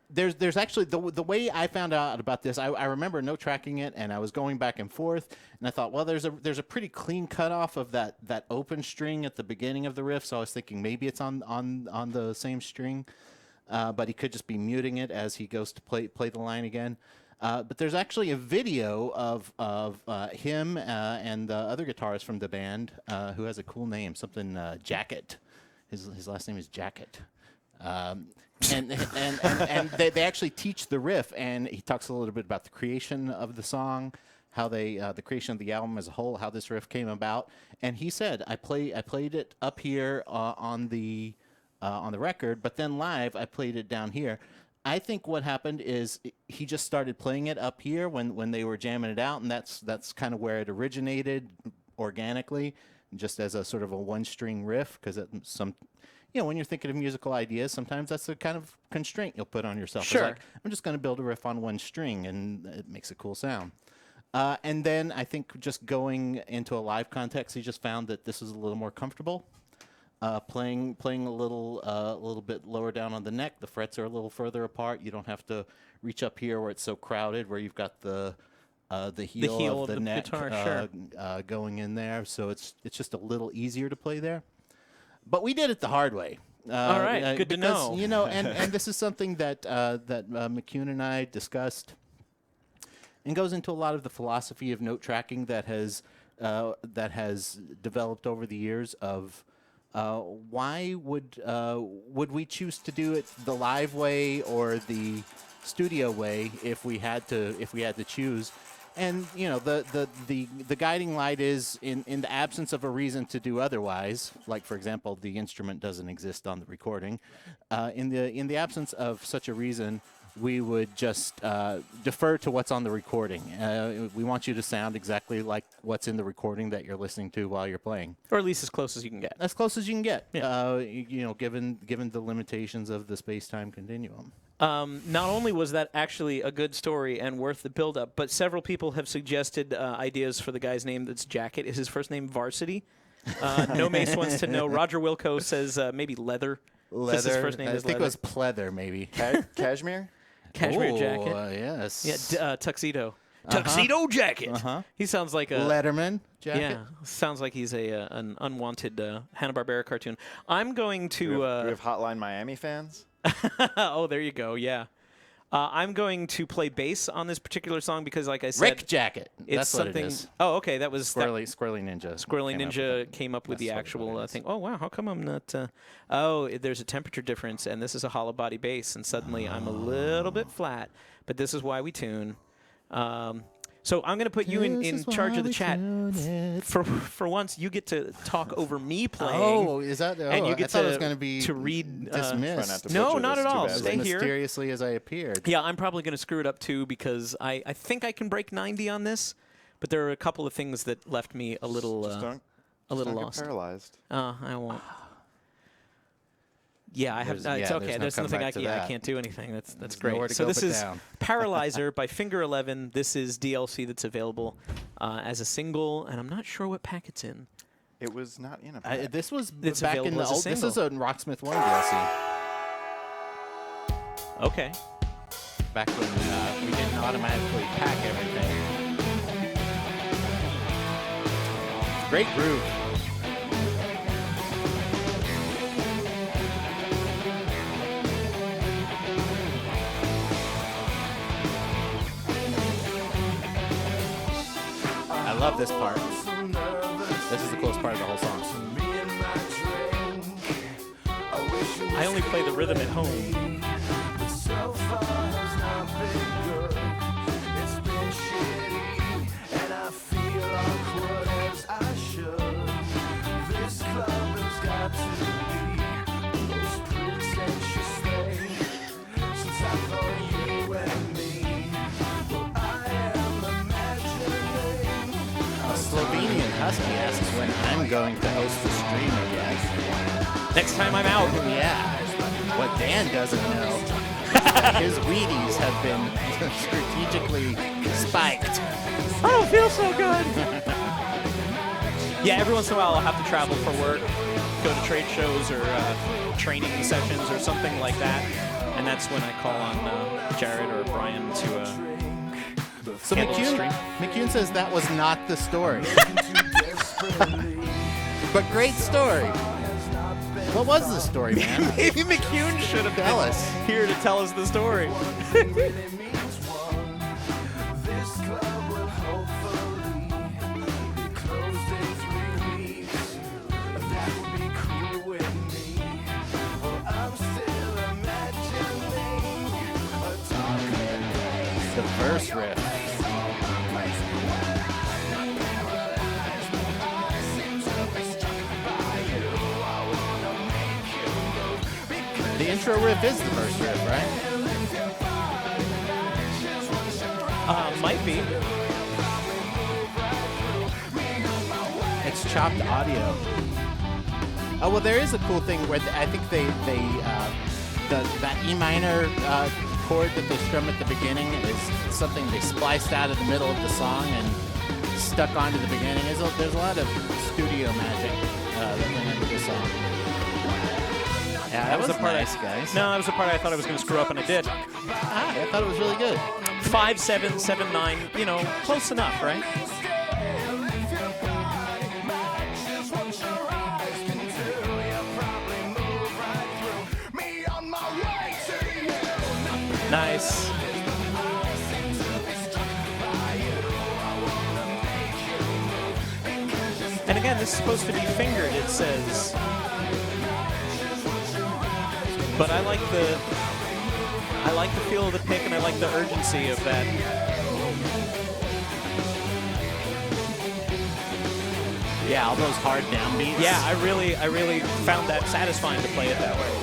[SPEAKER 9] There's actually the way I found out about this. I remember note tracking it, and I was going back and forth, and I thought, well, there's a pretty clean cutoff of that open string at the beginning of the riff. So I was thinking maybe it's on the same string, but he could just be muting it as he goes to play the line again. But there's actually a video of him and the other guitarist from the band who has a cool name, something Jacket. His last name is Jacket. And they actually teach the riff, and he talks a little bit about the creation of the song, how the creation of the album as a whole, how this riff came about. And he said, I played it up here on the record, but then live I played it down here. I think what happened is he just started playing it up here when they were jamming it out, and that's kind of where it originated organically, just as a sort of a one-string riff, because when you're thinking of musical ideas, sometimes that's the kind of constraint you'll put on yourself.
[SPEAKER 1] Sure.
[SPEAKER 9] It's like, I'm just going to build a riff on one string, and it makes a cool sound. And then I think just going into a live context, he just found that this is a little more comfortable. Playing a little bit lower down on the neck. The frets are a little further apart. You don't have to reach up here where it's so crowded, where you've got the heel of the neck
[SPEAKER 1] guitar,
[SPEAKER 9] going in there. So it's just a little easier to play there. But we did it the hard way.
[SPEAKER 1] All right, good to know.
[SPEAKER 9] And this is something that McCune and I discussed, and goes into a lot of the philosophy of note tracking that has developed over the years. Of why would we choose to do it the live way or the studio way if we had to choose? And the guiding light is in the absence of a reason to do otherwise, like for example, the instrument doesn't exist on the recording. In the absence of such a reason, we would just defer to what's on the recording. We want you to sound exactly like what's in the recording that you're listening to while you're playing,
[SPEAKER 1] or at least as close as you can get.
[SPEAKER 9] As close as you can get.
[SPEAKER 1] Yeah.
[SPEAKER 9] Given the limitations of the space-time continuum.
[SPEAKER 1] Not only was that actually a good story and worth the build-up, but several people have suggested ideas for the guy's name that's Jacket. Is his first name Varsity? No Mace wants to know. Roger Wilco says maybe Leather.
[SPEAKER 9] Leather.
[SPEAKER 1] His first name
[SPEAKER 9] I
[SPEAKER 1] is
[SPEAKER 9] think
[SPEAKER 1] Leather.
[SPEAKER 9] it was Pleather, maybe.
[SPEAKER 10] Cashmere?
[SPEAKER 1] Cashmere jacket.
[SPEAKER 9] Yes.
[SPEAKER 1] Yeah, tuxedo. Tuxedo jacket. He sounds like a
[SPEAKER 9] Letterman jacket.
[SPEAKER 1] Yeah, sounds like he's an unwanted Hanna-Barbera cartoon. I'm going to.
[SPEAKER 10] Do we have Hotline Miami fans?
[SPEAKER 1] Oh, there you go. Yeah. I'm going to play bass on this particular song because, like I said,
[SPEAKER 9] Rick Jacket.
[SPEAKER 1] it's
[SPEAKER 9] That's
[SPEAKER 1] something.
[SPEAKER 9] what it is.
[SPEAKER 1] Oh, okay, that was that,
[SPEAKER 9] Squirrely Ninja.
[SPEAKER 1] Squirrely
[SPEAKER 9] came up with
[SPEAKER 1] Ninja
[SPEAKER 9] it.
[SPEAKER 1] came up with
[SPEAKER 9] That's
[SPEAKER 1] the
[SPEAKER 9] what
[SPEAKER 1] actual
[SPEAKER 9] it is.
[SPEAKER 1] thing. Oh wow, how come I'm not? There's a temperature difference, and this is a hollow body bass, and suddenly I'm a little bit flat. But this is why we tune. So I'm going to put you in charge of the chat. For once, you get to talk over me playing.
[SPEAKER 9] Oh, is that? Oh,
[SPEAKER 1] and you get
[SPEAKER 9] I thought it was going to be
[SPEAKER 1] to read.
[SPEAKER 9] dismissed.
[SPEAKER 10] Try not to
[SPEAKER 1] No,
[SPEAKER 10] butcher
[SPEAKER 1] not
[SPEAKER 10] this
[SPEAKER 1] at
[SPEAKER 10] too
[SPEAKER 1] all.
[SPEAKER 10] badly.
[SPEAKER 1] Stay here.
[SPEAKER 9] Mysteriously as I appeared.
[SPEAKER 1] Yeah, I'm probably going to screw it up too because I think I can break 90 on this, but there are a couple of things that left me a little
[SPEAKER 10] Just don't
[SPEAKER 1] little
[SPEAKER 10] get
[SPEAKER 1] lost.
[SPEAKER 10] paralyzed.
[SPEAKER 1] I won't. Yeah, I have.
[SPEAKER 9] There's-
[SPEAKER 1] It's
[SPEAKER 9] yeah,
[SPEAKER 1] okay.
[SPEAKER 9] there's no
[SPEAKER 1] There's nothing
[SPEAKER 9] comeback to
[SPEAKER 1] I
[SPEAKER 9] that.
[SPEAKER 1] can't do anything. That's
[SPEAKER 9] There's
[SPEAKER 1] great.
[SPEAKER 9] nowhere to
[SPEAKER 1] So
[SPEAKER 9] go
[SPEAKER 1] this
[SPEAKER 9] but
[SPEAKER 1] is
[SPEAKER 9] down.
[SPEAKER 1] Paralyzer by Finger 11. This is DLC that's available as a single, and I'm not sure what pack it's in.
[SPEAKER 10] It was not in a pack.
[SPEAKER 9] This was
[SPEAKER 1] It's
[SPEAKER 9] back in
[SPEAKER 1] available
[SPEAKER 9] the
[SPEAKER 1] as a
[SPEAKER 9] old. This is
[SPEAKER 1] single.
[SPEAKER 9] a Rocksmith 1 DLC.
[SPEAKER 1] Okay.
[SPEAKER 9] Back when we didn't automatically pack everything. Great groove. I love this part. This is the coolest part of the whole song.
[SPEAKER 1] I only play the rhythm at home.
[SPEAKER 9] Slovenian Husky asks when I'm going to host the stream again.
[SPEAKER 1] Next time I'm out.
[SPEAKER 9] Yeah. What Dan doesn't know is that his Wheaties have been strategically spiked.
[SPEAKER 1] Oh, it feels so good. Yeah, every once in a while I'll have to travel for work, go to trade shows or training sessions or something like that, and that's when I call on Jared or Brian to.
[SPEAKER 9] So
[SPEAKER 1] handle the stream.
[SPEAKER 9] McCune says that was not the story. But great story. What was the story, man?
[SPEAKER 1] Maybe McCune should have
[SPEAKER 9] Tell
[SPEAKER 1] been
[SPEAKER 9] us.
[SPEAKER 1] here to tell us the story.
[SPEAKER 9] The verse riff. The intro riff is the verse riff, right?
[SPEAKER 1] Might be.
[SPEAKER 9] It's chopped audio. Oh well, there is a cool thing where I think that E minor chord that they strum at the beginning is something they spliced out of the middle of the song and stuck onto the beginning. There's a lot of studio magic that went into this song. Yeah, that was
[SPEAKER 1] the part
[SPEAKER 9] nice, guys.
[SPEAKER 1] No, that was the part I thought I was going to screw up, and I did.
[SPEAKER 9] I thought it was really good.
[SPEAKER 1] 5, 7, 7, 9. You know, close enough, right? Nice. And again, this is supposed to be fingered, it says. But I like the feel of the pick, and I like the urgency of that.
[SPEAKER 9] Yeah, all those hard downbeats.
[SPEAKER 1] Yeah, I really found that satisfying to play it that way.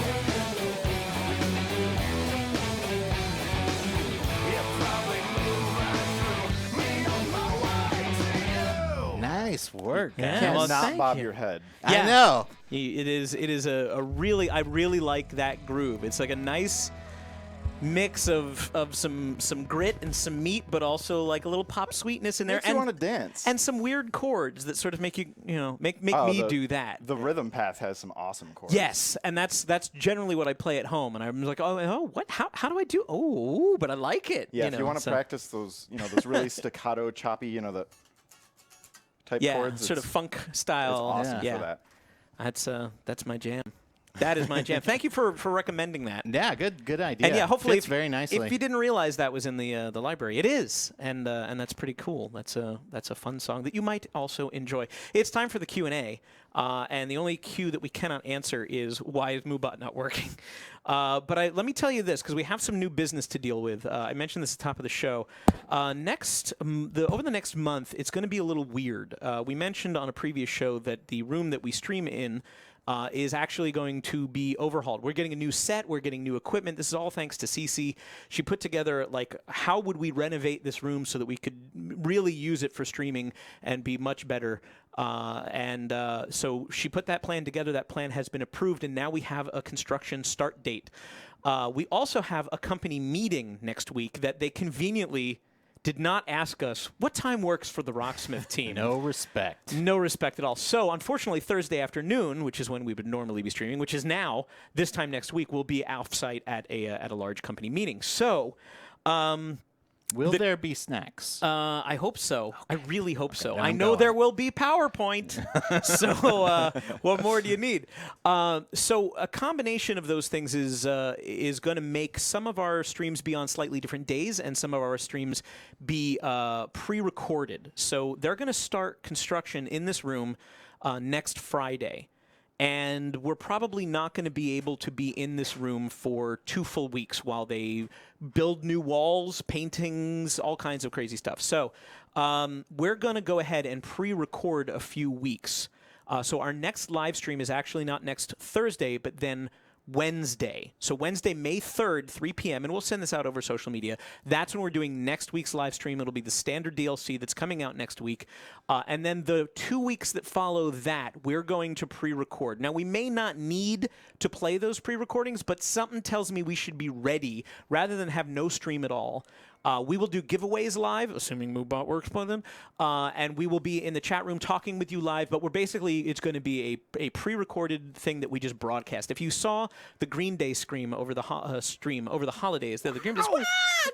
[SPEAKER 9] Nice work.
[SPEAKER 1] Yeah,
[SPEAKER 9] guys.
[SPEAKER 1] well,
[SPEAKER 10] Not
[SPEAKER 1] thank
[SPEAKER 10] bob
[SPEAKER 1] you.
[SPEAKER 10] your head.
[SPEAKER 9] I
[SPEAKER 1] Yeah.
[SPEAKER 9] know.
[SPEAKER 1] It is a really, I really like that groove. It's like a nice mix of some grit and some meat, but also like a little pop sweetness in there,
[SPEAKER 10] Makes you want to dance.
[SPEAKER 1] and some weird chords that sort of make you make
[SPEAKER 10] Oh,
[SPEAKER 1] me
[SPEAKER 10] the-
[SPEAKER 1] do that.
[SPEAKER 10] The rhythm path has some awesome chords.
[SPEAKER 1] Yes, and that's generally what I play at home, and I'm like, oh, what? How do I do? Oh, but I like it.
[SPEAKER 10] Yeah, if you want to
[SPEAKER 1] so-
[SPEAKER 10] practice those, those really staccato, choppy, the type
[SPEAKER 1] yeah,
[SPEAKER 10] chords.
[SPEAKER 1] sort of
[SPEAKER 10] it's-
[SPEAKER 1] funk style.
[SPEAKER 10] It's awesome
[SPEAKER 1] yeah,
[SPEAKER 10] for that.
[SPEAKER 1] that's my jam. That is my jam. Thank you for recommending that.
[SPEAKER 9] Yeah, good idea.
[SPEAKER 1] And yeah, hopefully,
[SPEAKER 9] Fits very nicely.
[SPEAKER 1] if you didn't realize that was in the library, it is, and that's pretty cool. That's a fun song that you might also enjoy. It's time for the Q&A, and the only Q that we cannot answer is why is Moobot not working. But let me tell you this, because we have some new business to deal with. I mentioned this at the top of the show. Over the next month, it's going to be a little weird. We mentioned on a previous show that the room that we stream in is actually going to be overhauled. We're getting a new set. We're getting new equipment. This is all thanks to Cece. She put together, like, how would we renovate this room so that we could really use it for streaming and be much better. So she put that plan together. That plan has been approved, and now we have a construction start date. We also have a company meeting next week that they conveniently did not ask us what time works for the Rocksmith team.
[SPEAKER 9] No respect.
[SPEAKER 1] No respect at all. So, unfortunately, Thursday afternoon, which is when we would normally be streaming, which is now, this time next week, we'll be off-site at a large company meeting. So,
[SPEAKER 9] will there be snacks?
[SPEAKER 1] I hope so. I really hope so. I
[SPEAKER 9] I'm
[SPEAKER 1] know
[SPEAKER 9] going.
[SPEAKER 1] there will be PowerPoint. So, what more do you need? So, a combination of those things is going to make some of our streams be on slightly different days, and some of our streams be pre-recorded. So, they're going to start construction in this room next Friday. And we're probably not going to be able to be in this room for 2 full weeks while they build new walls, paintings, all kinds of crazy stuff. So we're going to go ahead and pre-record a few weeks. So our next live stream is actually not next Thursday, but then Wednesday. So Wednesday, May 3rd, 3 p.m., and we'll send this out over social media. That's when we're doing next week's live stream. It'll be the standard DLC that's coming out next week. And then the 2 weeks that follow that, we're going to pre-record. Now, we may not need to play those pre-recordings, but something tells me we should be ready rather than have no stream at all. We will do giveaways live, assuming Moobot works by then, and we will be in the chat room talking with you live, but it's going to be a pre-recorded thing that we just broadcast. If you saw the Green Day stream over the stream over the holidays, the Green Day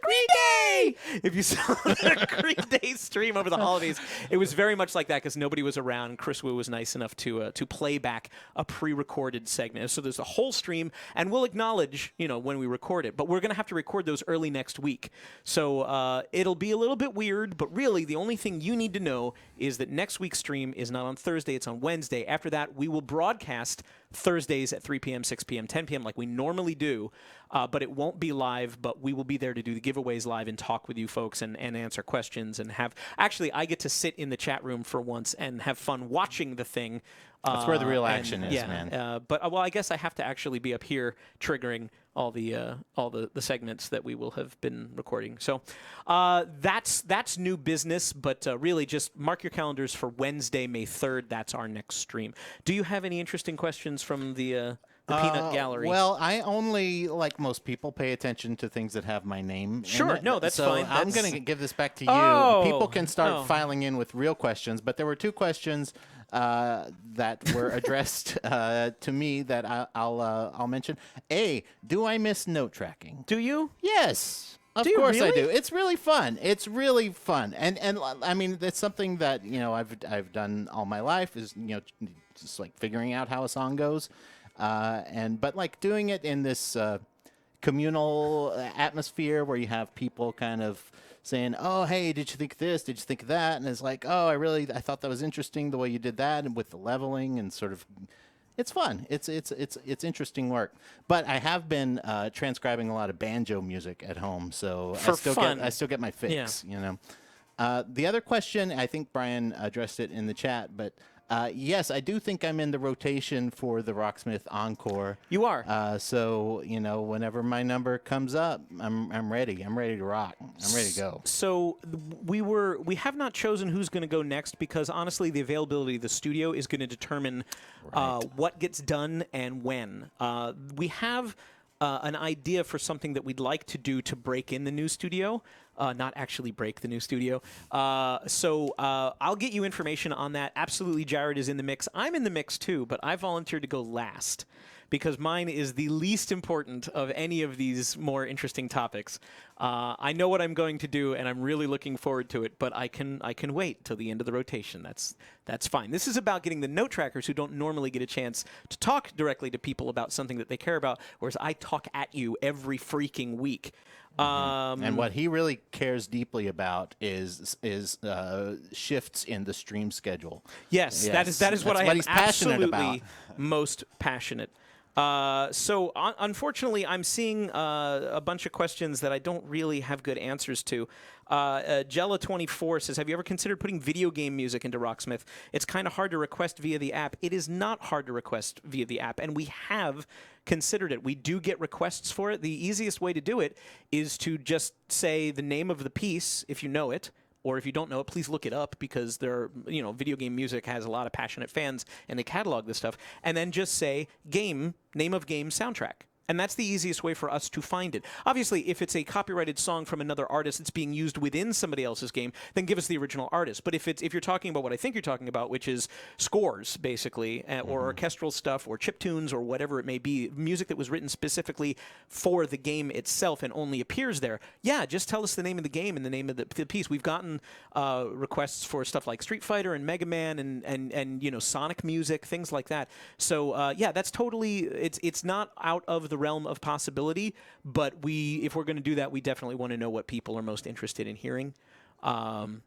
[SPEAKER 1] Green Day! If you saw the Green Day stream over the holidays, it was very much like that because nobody was around. Chris Wu was nice enough to play back a pre-recorded segment. So there's a whole stream, and we'll acknowledge, when we record it, but we're going to have to record those early next week. So it'll be a little bit weird, but really the only thing you need to know is that next week's stream is not on Thursday, it's on Wednesday. After that, we will broadcast Thursdays at 3 p.m., 6 p.m., 10 p.m. like we normally do, but it won't be live, but we will be there to do the giveaways live and talk with you folks and answer questions and have... Actually, I get to sit in the chat room for once and have fun watching the thing.
[SPEAKER 9] That's where the real action is, man.
[SPEAKER 1] But I guess I have to actually be up here triggering all the segments that we will have been recording. So that's new business, but really just mark your calendars for Wednesday, May 3rd. That's our next stream. Do you have any interesting questions from the peanut gallery?
[SPEAKER 9] Well, I only, like most people, pay attention to things that have my name
[SPEAKER 1] Sure,
[SPEAKER 9] in it.
[SPEAKER 1] no, that's
[SPEAKER 9] so
[SPEAKER 1] fine.
[SPEAKER 9] I'm going to give this back to you.
[SPEAKER 1] Oh,
[SPEAKER 9] People can start
[SPEAKER 1] oh.
[SPEAKER 9] filing in with real questions, but there were 2 questions that were addressed to me that I'll mention. A, do I miss note tracking?
[SPEAKER 1] Do you?
[SPEAKER 9] Yes. Of
[SPEAKER 1] Do you
[SPEAKER 9] course I
[SPEAKER 1] really?
[SPEAKER 9] do. It's really fun. It's really fun. And I mean, it's something that, I've done all my life is, just like figuring out how a song goes. But like doing it in this communal atmosphere where you have people kind of saying, "Oh, hey, did you think of this? Did you think of that?" And it's like, "Oh, I thought that was interesting the way you did that," and with the leveling and sort of, it's fun. It's interesting work. But I have been transcribing a lot of banjo music at home, so I still get my fix. The other question, I think Brian addressed it in the chat, but. Yes, I do think I'm in the rotation for the Rocksmith Encore.
[SPEAKER 1] You are.
[SPEAKER 9] So, whenever my number comes up, I'm ready. I'm ready to rock. I'm ready to go.
[SPEAKER 1] So we have not chosen who's going to go next because honestly, the availability of the studio is going to determine what gets done and when. We have an idea for something that we'd like to do to break in the new studio. Not actually break the new studio. So I'll get you information on that. Absolutely, Jared is in the mix. I'm in the mix too, but I volunteered to go last because mine is the least important of any of these more interesting topics. I know what I'm going to do, and I'm really looking forward to it, but I can wait till the end of the rotation. That's fine. This is about getting the note trackers who don't normally get a chance to talk directly to people about something that they care about, whereas I talk at you every freaking week.
[SPEAKER 9] And what he really cares deeply about is shifts in the stream schedule.
[SPEAKER 1] Yes, that is what
[SPEAKER 9] That's
[SPEAKER 1] I
[SPEAKER 9] what
[SPEAKER 1] am
[SPEAKER 9] he's passionate
[SPEAKER 1] absolutely
[SPEAKER 9] about.
[SPEAKER 1] most passionate. So unfortunately, I'm seeing a bunch of questions that I don't really have good answers to. Jella24 says, have you ever considered putting video game music into Rocksmith? It's kind of hard to request via the app. It is not hard to request via the app, and we have considered it. We do get requests for it. The easiest way to do it is to just say the name of the piece, if you know it, or if you don't know it, please look it up, because video game music has a lot of passionate fans and they catalog this stuff. And then just say name of game soundtrack. And that's the easiest way for us to find it. Obviously, if it's a copyrighted song from another artist that's being used within somebody else's game, then give us the original artist. But if you're talking about what I think you're talking about, which is scores, basically, or orchestral stuff, or chiptunes, or whatever it may be, music that was written specifically for the game itself and only appears there, yeah, just tell us the name of the game and the name of the piece. We've gotten requests for stuff like Street Fighter and Mega Man and Sonic music, things like that. So yeah, that's totally, it's not out of the realm of possibility, but if we're going to do that, we definitely want to know what people are most interested in hearing. I'm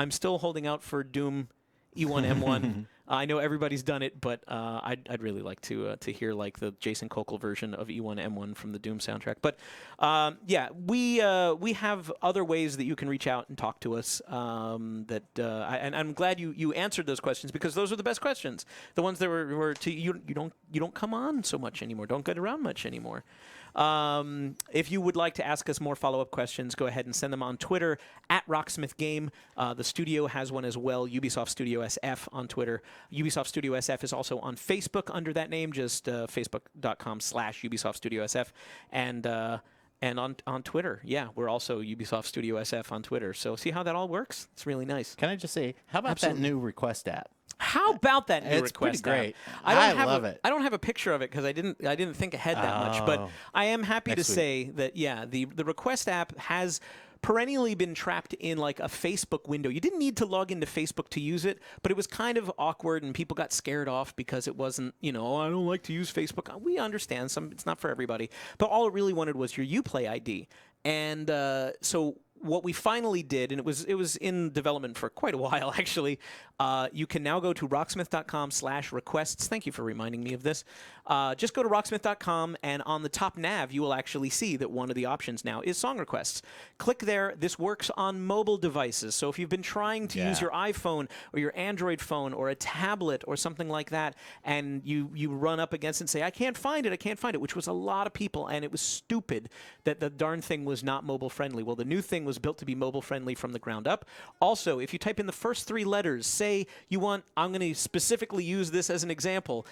[SPEAKER 1] still holding out for Doom E1M1. I know everybody's done it, but I'd really like to hear like the Jason Kokol version of E1M1 from the Doom soundtrack. But yeah, we have other ways that you can reach out and talk to us. And I'm glad you answered those questions, because those are the best questions. The ones that were to you don't come on so much anymore. Don't get around much anymore. If you would like to ask us more follow-up questions, go ahead and send them on Twitter at RocksmithGame. The studio has one as well, Ubisoft Studio SF on Twitter. Ubisoft Studio SF is also on Facebook under that name, just facebook.com/Ubisoft Studio SF. And on Twitter, yeah, we're also Ubisoft Studio SF on Twitter. So see how that all works? It's really nice.
[SPEAKER 9] Can I just say, how about that new request app?
[SPEAKER 1] How about that new
[SPEAKER 9] It's pretty
[SPEAKER 1] request
[SPEAKER 9] great.
[SPEAKER 1] app?
[SPEAKER 9] I love it.
[SPEAKER 1] I don't have a picture of it because I didn't think ahead that much, but I am happy to
[SPEAKER 9] Next week.
[SPEAKER 1] say that the request app has perennially been trapped in like a Facebook window. You didn't need to log into Facebook to use it, but it was kind of awkward and people got scared off because it wasn't, I don't like to use Facebook. We understand it's not for everybody, but all it really wanted was your Uplay ID. And so what we finally did, and it was in development for quite a while actually, you can now go to rocksmith.com/requests. Thank you for reminding me of this. Just go to rocksmith.com, and on the top nav you will actually see that one of the options now is song requests. Click there. This works on mobile devices, so if you've been trying to use your iPhone or your Android phone or a tablet or something like that, and you run up against it and say, I can't find it, which was a lot of people, and it was stupid that the darn thing was not mobile friendly. Well, the new thing was built to be mobile friendly from the ground up. Also, if you type in the first 3 letters, say you want, I'm going to specifically use this as an example,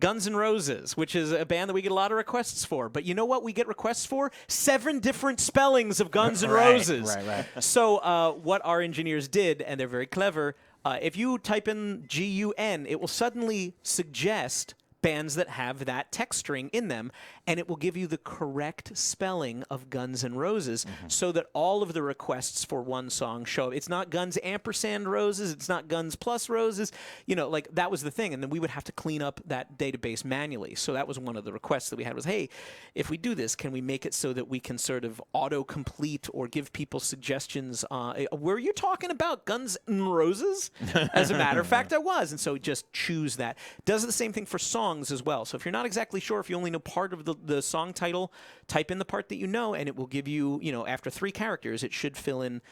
[SPEAKER 1] Guns N' Roses, which is a band that we get a lot of requests for. But you know what we get requests for? 7 different spellings of Guns N' Roses.
[SPEAKER 9] Right.
[SPEAKER 1] So what our engineers did, and they're very clever, if you type in GUN, it will suddenly suggest bands that have that text string in them, and it will give you the correct spelling of Guns N' Roses, so that all of the requests for one song show up. It's not Guns ampersand Roses, it's not Guns plus Roses, like that was the thing, and then we would have to clean up that database manually. So that was one of the requests that we had was, hey, if we do this, can we make it so that we can sort of auto-complete or give people suggestions? Were you talking about Guns N' Roses? As a matter of fact, I was, and so just choose that. Does the same thing for songs as well. So if you're not exactly sure, if you only know part of the song title, type in the part that you know, and it will give you, after 3 characters, it should fill in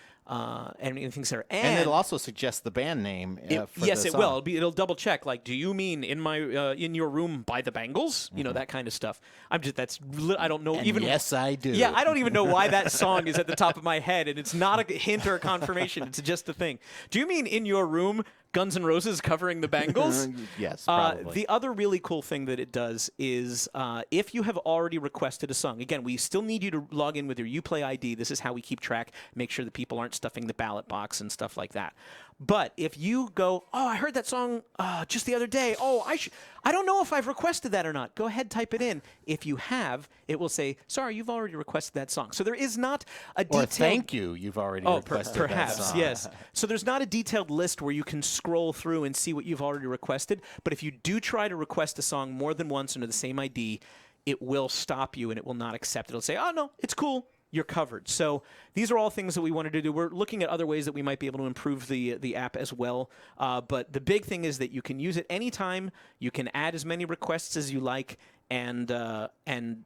[SPEAKER 1] anything there.
[SPEAKER 9] And it'll also suggest the band name. For
[SPEAKER 1] yes,
[SPEAKER 9] the
[SPEAKER 1] it
[SPEAKER 9] song.
[SPEAKER 1] will. It'll double check. Like, do you mean in your room by the Bangles? That kind of stuff. I don't know.
[SPEAKER 9] And
[SPEAKER 1] even
[SPEAKER 9] yes, I do.
[SPEAKER 1] Yeah, I don't even know why that song is at the top of my head, and it's not a hint or a confirmation. It's just a thing. Do you mean in your room? Guns N' Roses covering the Bangles?
[SPEAKER 9] Yes, probably.
[SPEAKER 1] The other really cool thing that it does is if you have already requested a song, again, we still need you to log in with your Uplay ID. This is how we keep track, make sure that people aren't stuffing the ballot box and stuff like that. But if you go, oh, I heard that song just the other day. Oh, I don't know if I've requested that or not. Go ahead, type it in. If you have, it will say, sorry, you've already requested that song. So there is not a detailed...
[SPEAKER 9] Or thank you, you've already requested
[SPEAKER 1] perhaps,
[SPEAKER 9] that song.
[SPEAKER 1] yes. So there's not a detailed list where you can scroll through and see what you've already requested. But if you do try to request a song more than once under the same ID, it will stop you and it will not accept it. It'll say, oh, no, it's cool. You're covered. So these are all things that we wanted to do. We're looking at other ways that we might be able to improve the app as well. But the big thing is that you can use it anytime. You can add as many requests as you like, and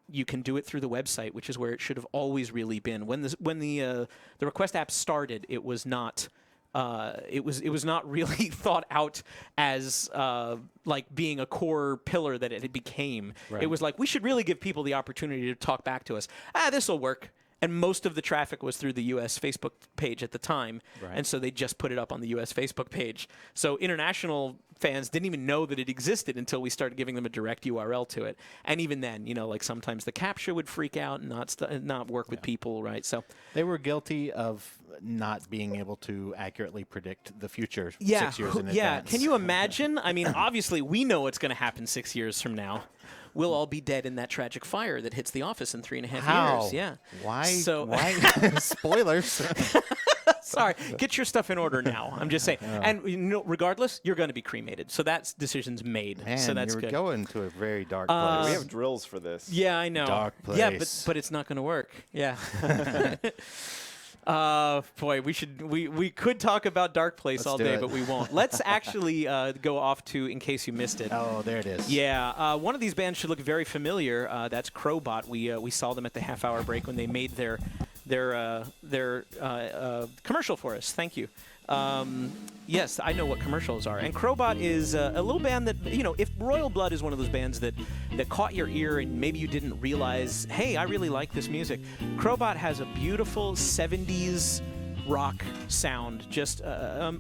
[SPEAKER 1] you can do it through the website, which is where it should have always really been. When the request app started, it was not. It was not really thought out as like being a core pillar that it became.
[SPEAKER 9] Right.
[SPEAKER 1] It was like, we should really give people the opportunity to talk back to us. This will work. And most of the traffic was through the U.S. Facebook page at the time.
[SPEAKER 9] Right.
[SPEAKER 1] And so they just put it up on the U.S. Facebook page. So international fans didn't even know that it existed until we started giving them a direct URL to it. And even then, like sometimes the CAPTCHA would freak out and not work with people, right? So
[SPEAKER 9] they were guilty of not being able to accurately predict the future 6 years in advance.
[SPEAKER 1] Yeah, can you imagine? I mean, obviously, we know what's going to happen 6 years from now. We'll all be dead in that tragic fire that hits the office in 3.5 years. Yeah.
[SPEAKER 9] Why?
[SPEAKER 1] So,
[SPEAKER 9] why? Spoilers.
[SPEAKER 1] Sorry. Get your stuff in order now. I'm just saying. And regardless, you're going to be cremated. So that decision's made.
[SPEAKER 9] Man,
[SPEAKER 1] so that's
[SPEAKER 9] you're
[SPEAKER 1] good.
[SPEAKER 9] going to a very dark place.
[SPEAKER 10] We have drills for this.
[SPEAKER 1] Yeah, I know.
[SPEAKER 9] Dark
[SPEAKER 1] Yeah,
[SPEAKER 9] place.
[SPEAKER 1] but it's not going to work. Yeah. Boy, we could talk about Dark Place
[SPEAKER 9] Let's
[SPEAKER 1] all
[SPEAKER 9] do
[SPEAKER 1] day,
[SPEAKER 9] it.
[SPEAKER 1] but we won't. Let's actually go off to In Case You Missed It.
[SPEAKER 9] Oh, there it is.
[SPEAKER 1] Yeah, one of these bands should look very familiar. That's Crobot. We saw them at the half-hour break when they made their commercial for us. Thank you. Yes, I know what commercials are. And Crobot is a little band that, if Royal Blood is one of those bands that caught your ear and maybe you didn't realize, hey, I really like this music. Crobot has a beautiful 70s rock sound, just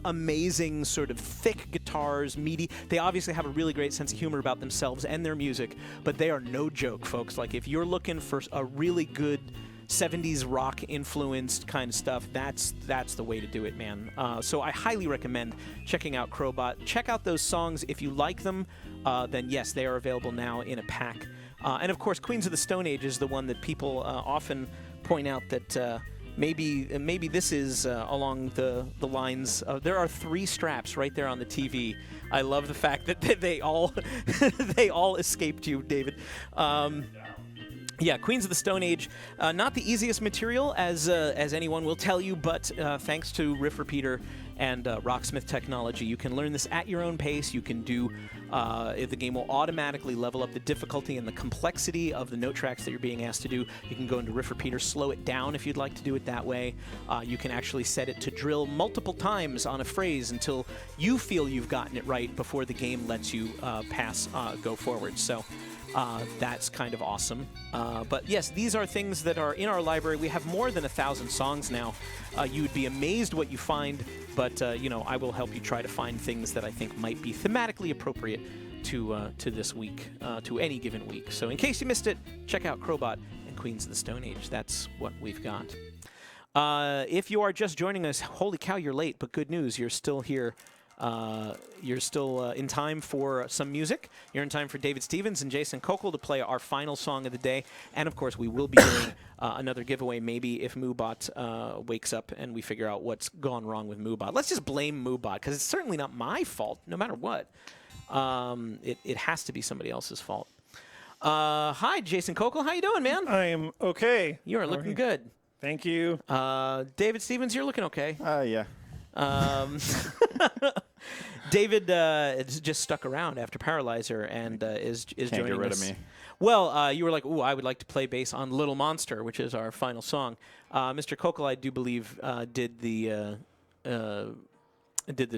[SPEAKER 1] amazing sort of thick guitars, meaty. They obviously have a really great sense of humor about themselves and their music, but they are no joke, folks. Like, if you're looking for a really good 70s rock influenced kind of stuff, that's the way to do it, man. So I highly recommend checking out Crobot. Check out those songs. If you like them, then yes, they are available now in a pack. And of course, Queens of the Stone Age is the one that people often point out that maybe this is along the lines of, there are 3 straps right there on the TV. I love the fact that they all they all escaped you, David. Yeah, Queens of the Stone Age, not the easiest material, as anyone will tell you, but thanks to Riff Repeater and Rocksmith technology, you can learn this at your own pace. You can do, the game will automatically level up the difficulty and the complexity of the note tracks that you're being asked to do. You can go into Riff Repeater, slow it down if you'd like to do it that way. You can actually set it to drill multiple times on a phrase until you feel you've gotten it right before the game lets you go forward. So that's kind of awesome. But yes, these are things that are in our library. We have more than 1,000 songs now. You would be amazed what you find, but I will help you try to find things that I think might be thematically appropriate to this week, to any given week. So in case you missed it, check out Crobot and Queens of the Stone Age. That's what we've got. If you are just joining us, holy cow, you're late, but good news, you're still here. You're still in time for some music. You're in time for David Stevens and Jason Kokel to play our final song of the day. And, of course, we will be doing another giveaway maybe if Moobot wakes up and we figure out what's gone wrong with Moobot. Let's just blame Moobot, because it's certainly not my fault, no matter what. It has to be somebody else's fault. Hi, Jason Kokel. How you doing, man?
[SPEAKER 11] I am okay.
[SPEAKER 1] You are looking good.
[SPEAKER 11] Thank you.
[SPEAKER 1] David Stevens, you're looking okay.
[SPEAKER 10] Yeah.
[SPEAKER 1] David is just stuck around after Paralyzer and is
[SPEAKER 10] Can't
[SPEAKER 1] joining
[SPEAKER 10] get rid
[SPEAKER 1] us.
[SPEAKER 10] of me.
[SPEAKER 1] Well, you were like, ooh, I would like to play bass on Little Monster, which is our final song. Mr. Kokel, I do believe, did the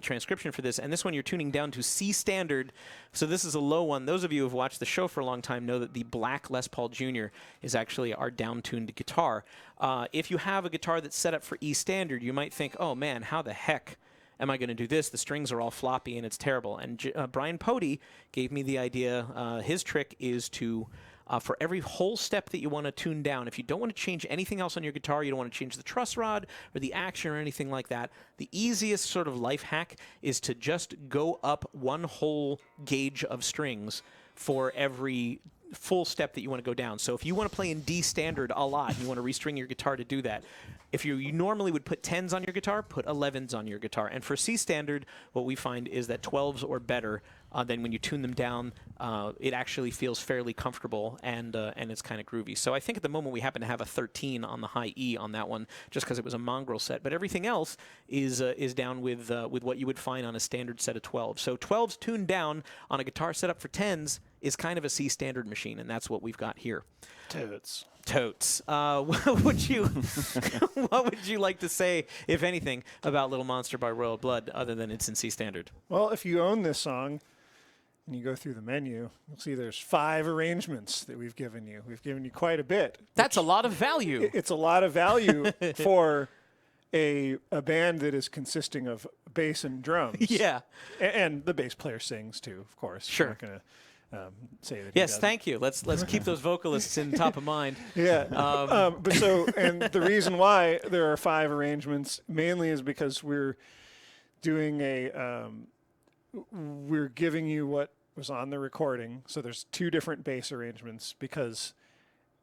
[SPEAKER 1] transcription for this, and this one you're tuning down to C standard, so this is a low one. Those of you who have watched the show for a long time know that the black Les Paul Jr. is actually our down-tuned guitar. If you have a guitar that's set up for E standard, you might think, oh man, how the heck am I going to do this? The strings are all floppy and it's terrible. And Brian Pody gave me the idea. His trick is to for every whole step that you want to tune down. If you don't want to change anything else on your guitar, you don't want to change the truss rod or the action or anything like that, the easiest sort of life hack is to just go up one whole gauge of strings for every full step that you want to go down. So if you want to play in D standard a lot, and you want to restring your guitar to do that, if you normally would put 10s on your guitar, put 11s on your guitar. And for C standard, what we find is that 12s or better, then when you tune them down, it actually feels fairly comfortable and it's kind of groovy. So I think at the moment we happen to have a 13 on the high E on that one, just because it was a mongrel set. But everything else is down with what you would find on a standard set of 12. So 12s tuned down on a guitar set up for 10s is kind of a C standard machine, and that's what we've got here. Totes. What would you like to say, if anything, about Little Monster by Royal Blood, other than it's in C standard?
[SPEAKER 11] Well, if you own this song and you go through the menu, you'll see there's 5 arrangements that we've given you. We've given you quite a bit.
[SPEAKER 1] That's a lot of value.
[SPEAKER 11] It's a lot of value for a band that is consisting of bass and drums.
[SPEAKER 1] Yeah.
[SPEAKER 11] And the bass player sings too, of course.
[SPEAKER 1] Sure.
[SPEAKER 11] I'm not gonna say that.
[SPEAKER 1] Yes, thank you. Let's keep those vocalists in top of mind.
[SPEAKER 11] Yeah. And the reason why there are 5 arrangements mainly is because we're doing we're giving you what was on the recording. So there's 2 different bass arrangements, because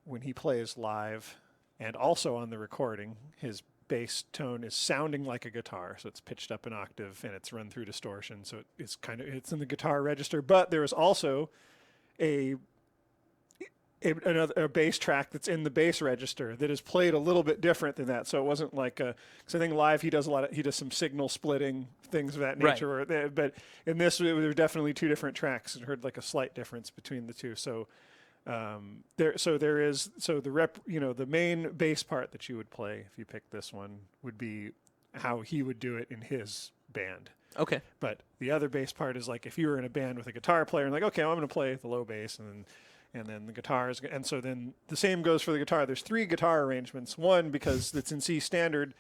[SPEAKER 11] when he plays live and also on the recording, his bass tone is sounding like a guitar, so it's pitched up an octave and it's run through distortion, so it's in the guitar register. But there is also a bass track that's in the bass register that is played a little bit different than that. So it wasn't like because I think live he does some signal splitting, things of that nature. Right. But in this, there were definitely 2 different tracks, and heard like a slight difference between the 2. So the main bass part that you would play if you picked this one would be how he would do it in his band.
[SPEAKER 1] Okay.
[SPEAKER 11] But the other bass part is like if you were in a band with a guitar player and like, okay, I'm going to play the low bass and then the guitars, and so then the same goes for the guitar. There's 3 guitar arrangements. One, because it's in C standard.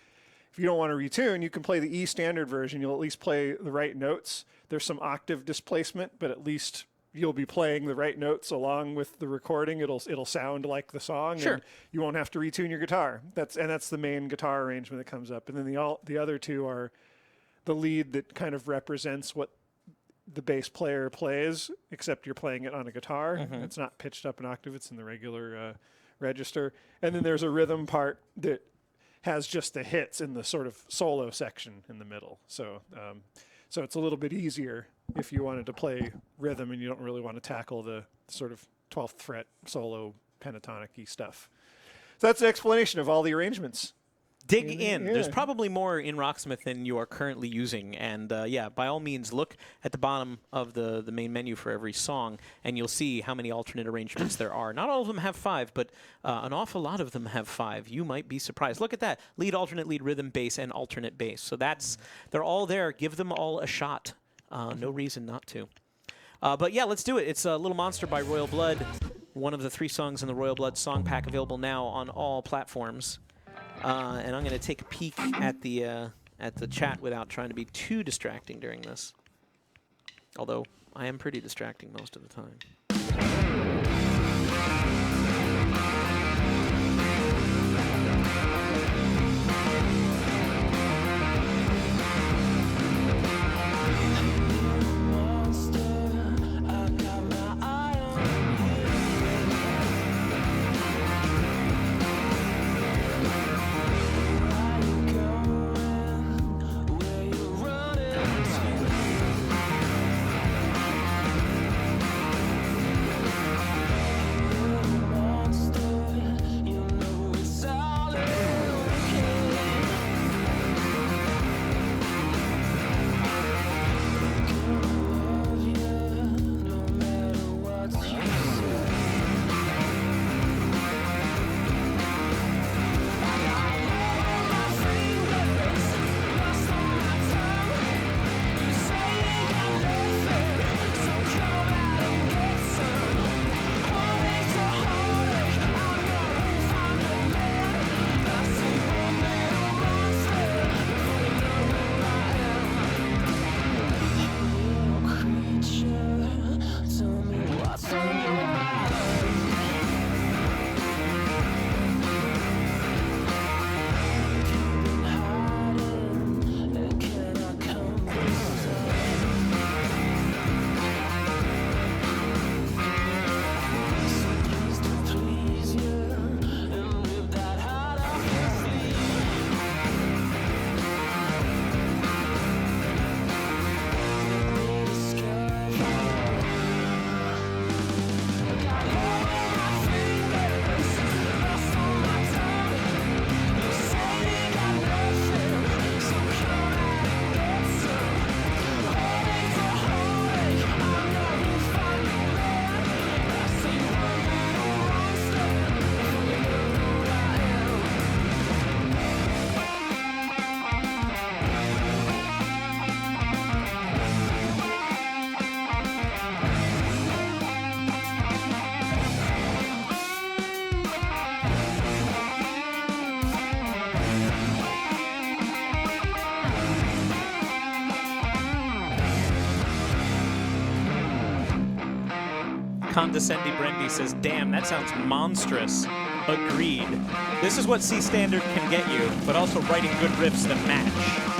[SPEAKER 11] If you don't want to retune, you can play the E standard version. You'll at least play the right notes. There's some octave displacement, but at least you'll be playing the right notes along with the recording. It'll sound like the song.
[SPEAKER 1] Sure.
[SPEAKER 11] And you won't have to retune your guitar. That's the main guitar arrangement that comes up. And then the other 2 are the lead that kind of represents what the bass player plays, except you're playing it on a guitar.
[SPEAKER 1] Mm-hmm.
[SPEAKER 11] It's not pitched up an octave. It's in the regular register. And then there's a rhythm part that has just the hits in the sort of solo section in the middle. So it's a little bit easier if you wanted to play rhythm and you don't really want to tackle the sort of 12th fret solo pentatonic-y stuff. So that's the explanation of all the arrangements.
[SPEAKER 1] Dig in.
[SPEAKER 11] Yeah.
[SPEAKER 1] There's probably more in Rocksmith than you are currently using. And by all means, look at the bottom of the main menu for every song, and you'll see how many alternate arrangements there are. Not all of them have 5, but an awful lot of them have 5. You might be surprised. Look at that. Lead, alternate lead, rhythm, bass, and alternate bass. So they're all there. Give them all a shot. No reason not to. But yeah, let's do it. It's Little Monster by Royal Blood, one of the 3 songs in the Royal Blood song pack, available now on all platforms. And I'm going to take a peek at the chat without trying to be too distracting during this. Although I am pretty distracting most of the time. Condescendi Brendy says, damn, that sounds monstrous. Agreed. This is what C Standard can get you, but also writing good riffs that match.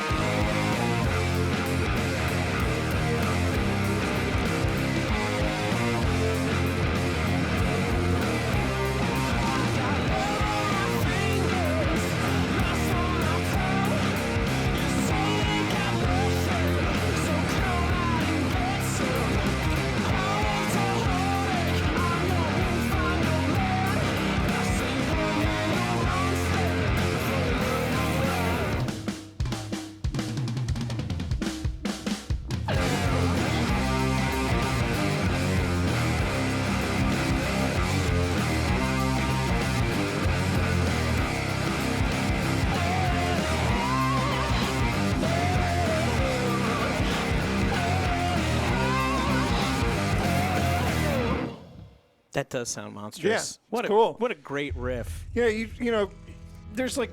[SPEAKER 1] That does sound monstrous.
[SPEAKER 11] Yeah,
[SPEAKER 1] What
[SPEAKER 11] it's
[SPEAKER 1] a
[SPEAKER 11] cool.
[SPEAKER 1] What a great riff.
[SPEAKER 11] Yeah, you know, there's like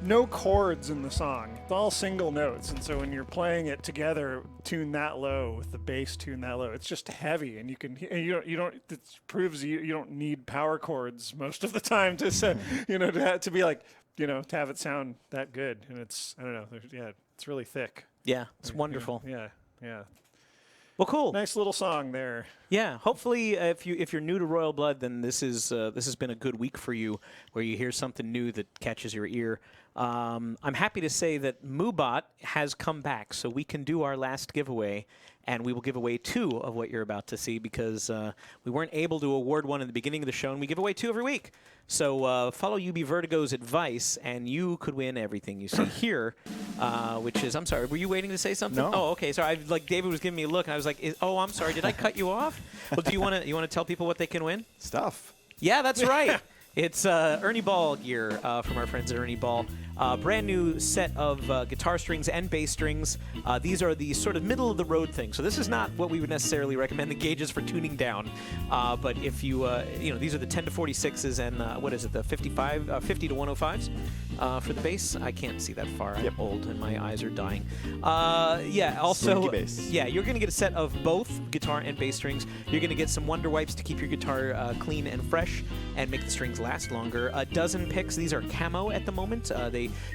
[SPEAKER 11] no chords in the song. It's all single notes, and so when you're playing it together, tuned that low with the bass tuned that low, it's just heavy, and you don't. It proves you don't need power chords most of the time to say, to be like, to have it sound that good, and it's I don't know, it's really thick.
[SPEAKER 1] Yeah, it's wonderful.
[SPEAKER 11] Yeah.
[SPEAKER 1] Well, cool.
[SPEAKER 11] Nice little song there.
[SPEAKER 1] Yeah, hopefully, if you're new to Royal Blood, then this has been a good week for you, where you hear something new that catches your ear. I'm happy to say that Moobot has come back, so we can do our last giveaway, and we will give away 2 of what you're about to see because we weren't able to award one in the beginning of the show, and we give away 2 every week. So follow UB Vertigo's advice, and you could win everything you see here, which is, I'm sorry, were you waiting to say something?
[SPEAKER 10] No.
[SPEAKER 1] Oh, okay. Sorry, David was giving me a look, and I was like, oh, I'm sorry, did I cut you off? Well, do you want to tell people what they can win?
[SPEAKER 10] Stuff.
[SPEAKER 1] Yeah, that's right. It's Ernie Ball gear from our friends at Ernie Ball. Brand new set of guitar strings and bass strings. These are the sort of middle of the road things. So this is not what we would necessarily recommend the gauges for tuning down. But if you, these are the 10 to 46s and what is it, the 50 to 105s for the bass. I can't see that far. I'm old and my eyes are dying. Also,
[SPEAKER 10] Slinky bass.
[SPEAKER 1] yeah, you're going to get a set of both guitar and bass strings. You're going to get some Wonder Wipes to keep your guitar clean and fresh and make the strings last longer. A dozen picks. These are camo at the moment.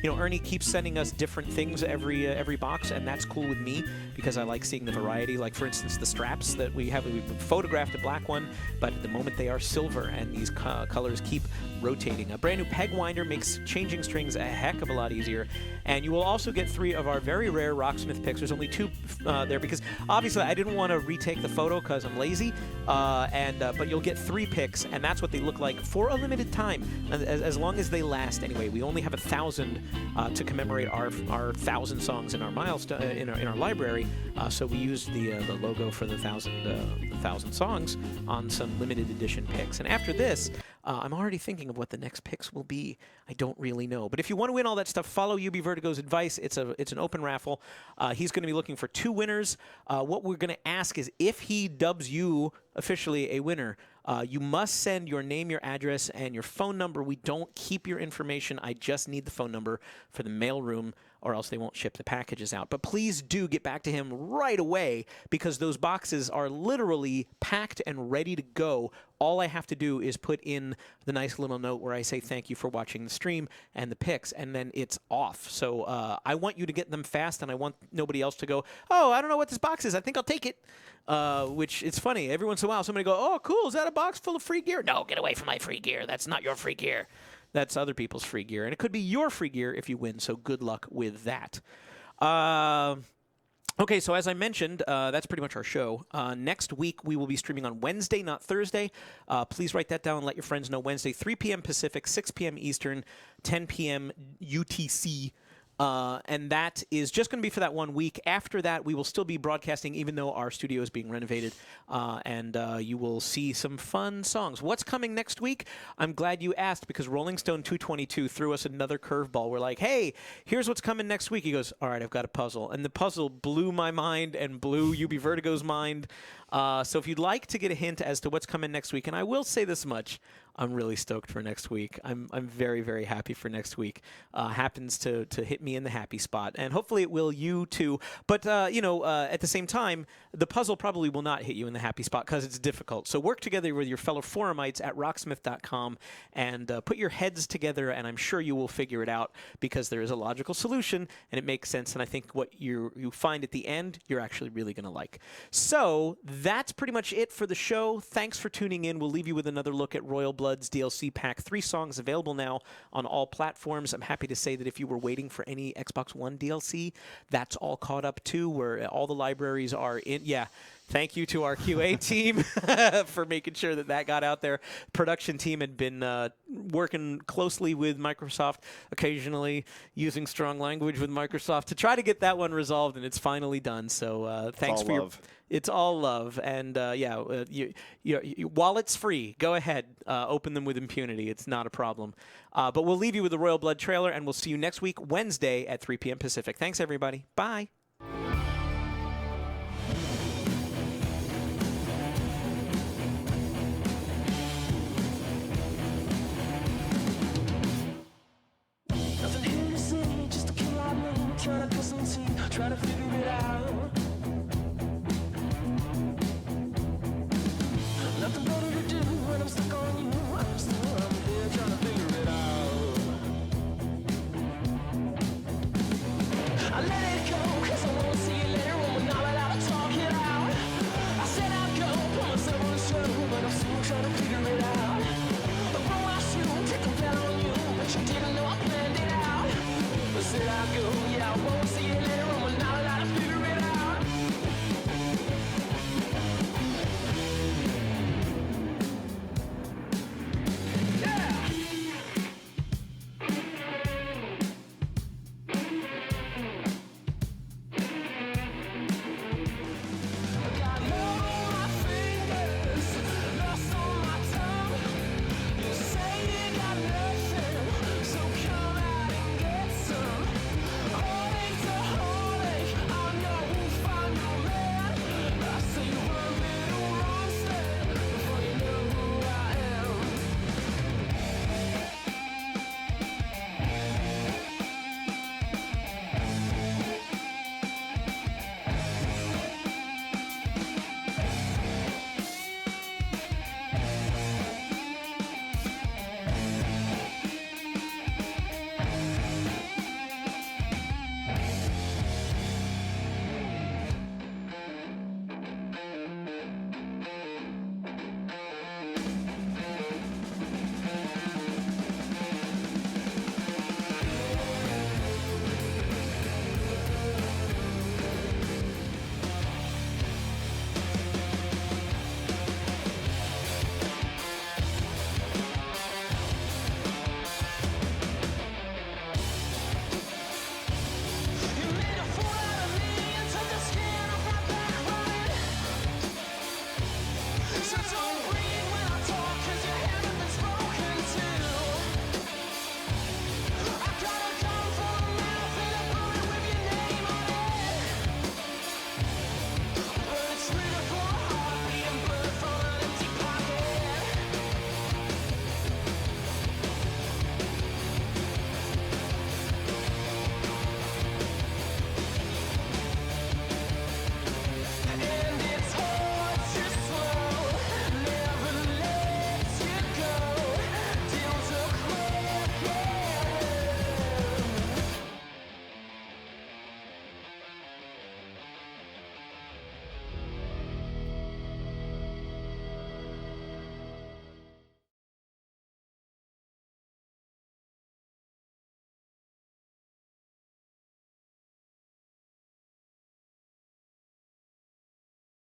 [SPEAKER 1] Ernie keeps sending us different things every box, and that's cool with me because I like seeing the variety. Like, for instance, the straps that we photographed a black one, but at the moment they are silver, and these colors keep rotating. A brand new peg winder makes changing strings a heck of a lot easier, and you will also get 3 of our very rare Rocksmith picks. There's only 2 there because obviously I didn't want to retake the photo because I'm lazy, but you'll get 3 picks, and that's what they look like for a limited time, as long as they last. Anyway, we only have 1,000 to commemorate our 1,000 songs in our milestone in our library. So we used the logo for the 1,000 songs on some limited edition picks. And after this, I'm already thinking of what the next picks will be. I don't really know. But if you want to win all that stuff, follow UB Vertigo's advice. It's an open raffle. He's going to be looking for 2 winners. What we're going to ask is if he dubs you officially a winner, you must send your name, your address, and your phone number. We don't keep your information. I just need the phone number for the mailroom, or else they won't ship the packages out. But please do get back to him right away because those boxes are literally packed and ready to go. All I have to do is put in the nice little note where I say thank you for watching the stream and the picks, and then it's off. So I want you to get them fast, and I want nobody else to go, oh, I don't know what this box is. I think I'll take it. Which it's funny. Every once in a while, somebody go, oh, cool. Is that a box full of free gear? No, get away from my free gear. That's not your free gear. That's other people's free gear. And it could be your free gear if you win. So good luck with that. Okay, so as I mentioned, that's pretty much our show. Next week, we will be streaming on Wednesday, not Thursday. Please write that down and let your friends know. Wednesday, 3 p.m. Pacific, 6 p.m. Eastern, 10 p.m. UTC. And that is just going to be for that 1 week. After that, we will still be broadcasting, even though our studio is being renovated. And you will see some fun songs. What's coming next week? I'm glad you asked because Rolling Stone 222 threw us another curveball. We're like, hey, here's what's coming next week. He goes, all right, I've got a puzzle. And the puzzle blew my mind and blew UB Vertigo's mind. So if you'd like to get a hint as to what's coming next week, and I will say this much, I'm really stoked for next week. I'm very, very happy for next week. Happens to hit me in the happy spot, and hopefully it will you too. But at the same time, the puzzle probably will not hit you in the happy spot because it's difficult. So work together with your fellow forumites at rocksmith.com and put your heads together, and I'm sure you will figure it out because there is a logical solution and it makes sense. And I think what you find at the end, you're actually really going to like. So that's pretty much it for the show. Thanks for tuning in. We'll leave you with another look at Royal Blood's DLC pack. 3 songs available now on all platforms. I'm happy to say that if you were waiting for any Xbox One DLC, that's all caught up too, where all the libraries are in. Yeah. Thank you to our QA team for making sure that got out there. Production team had been working closely with Microsoft, occasionally using strong language with Microsoft to try to get that one resolved, and it's finally done. So thanks for your. It's all love, and while it's free, go ahead, open them with impunity. It's not a problem. But we'll leave you with the Royal Blood trailer, and we'll see you next week, Wednesday at 3 p.m. Pacific. Thanks, everybody. Bye.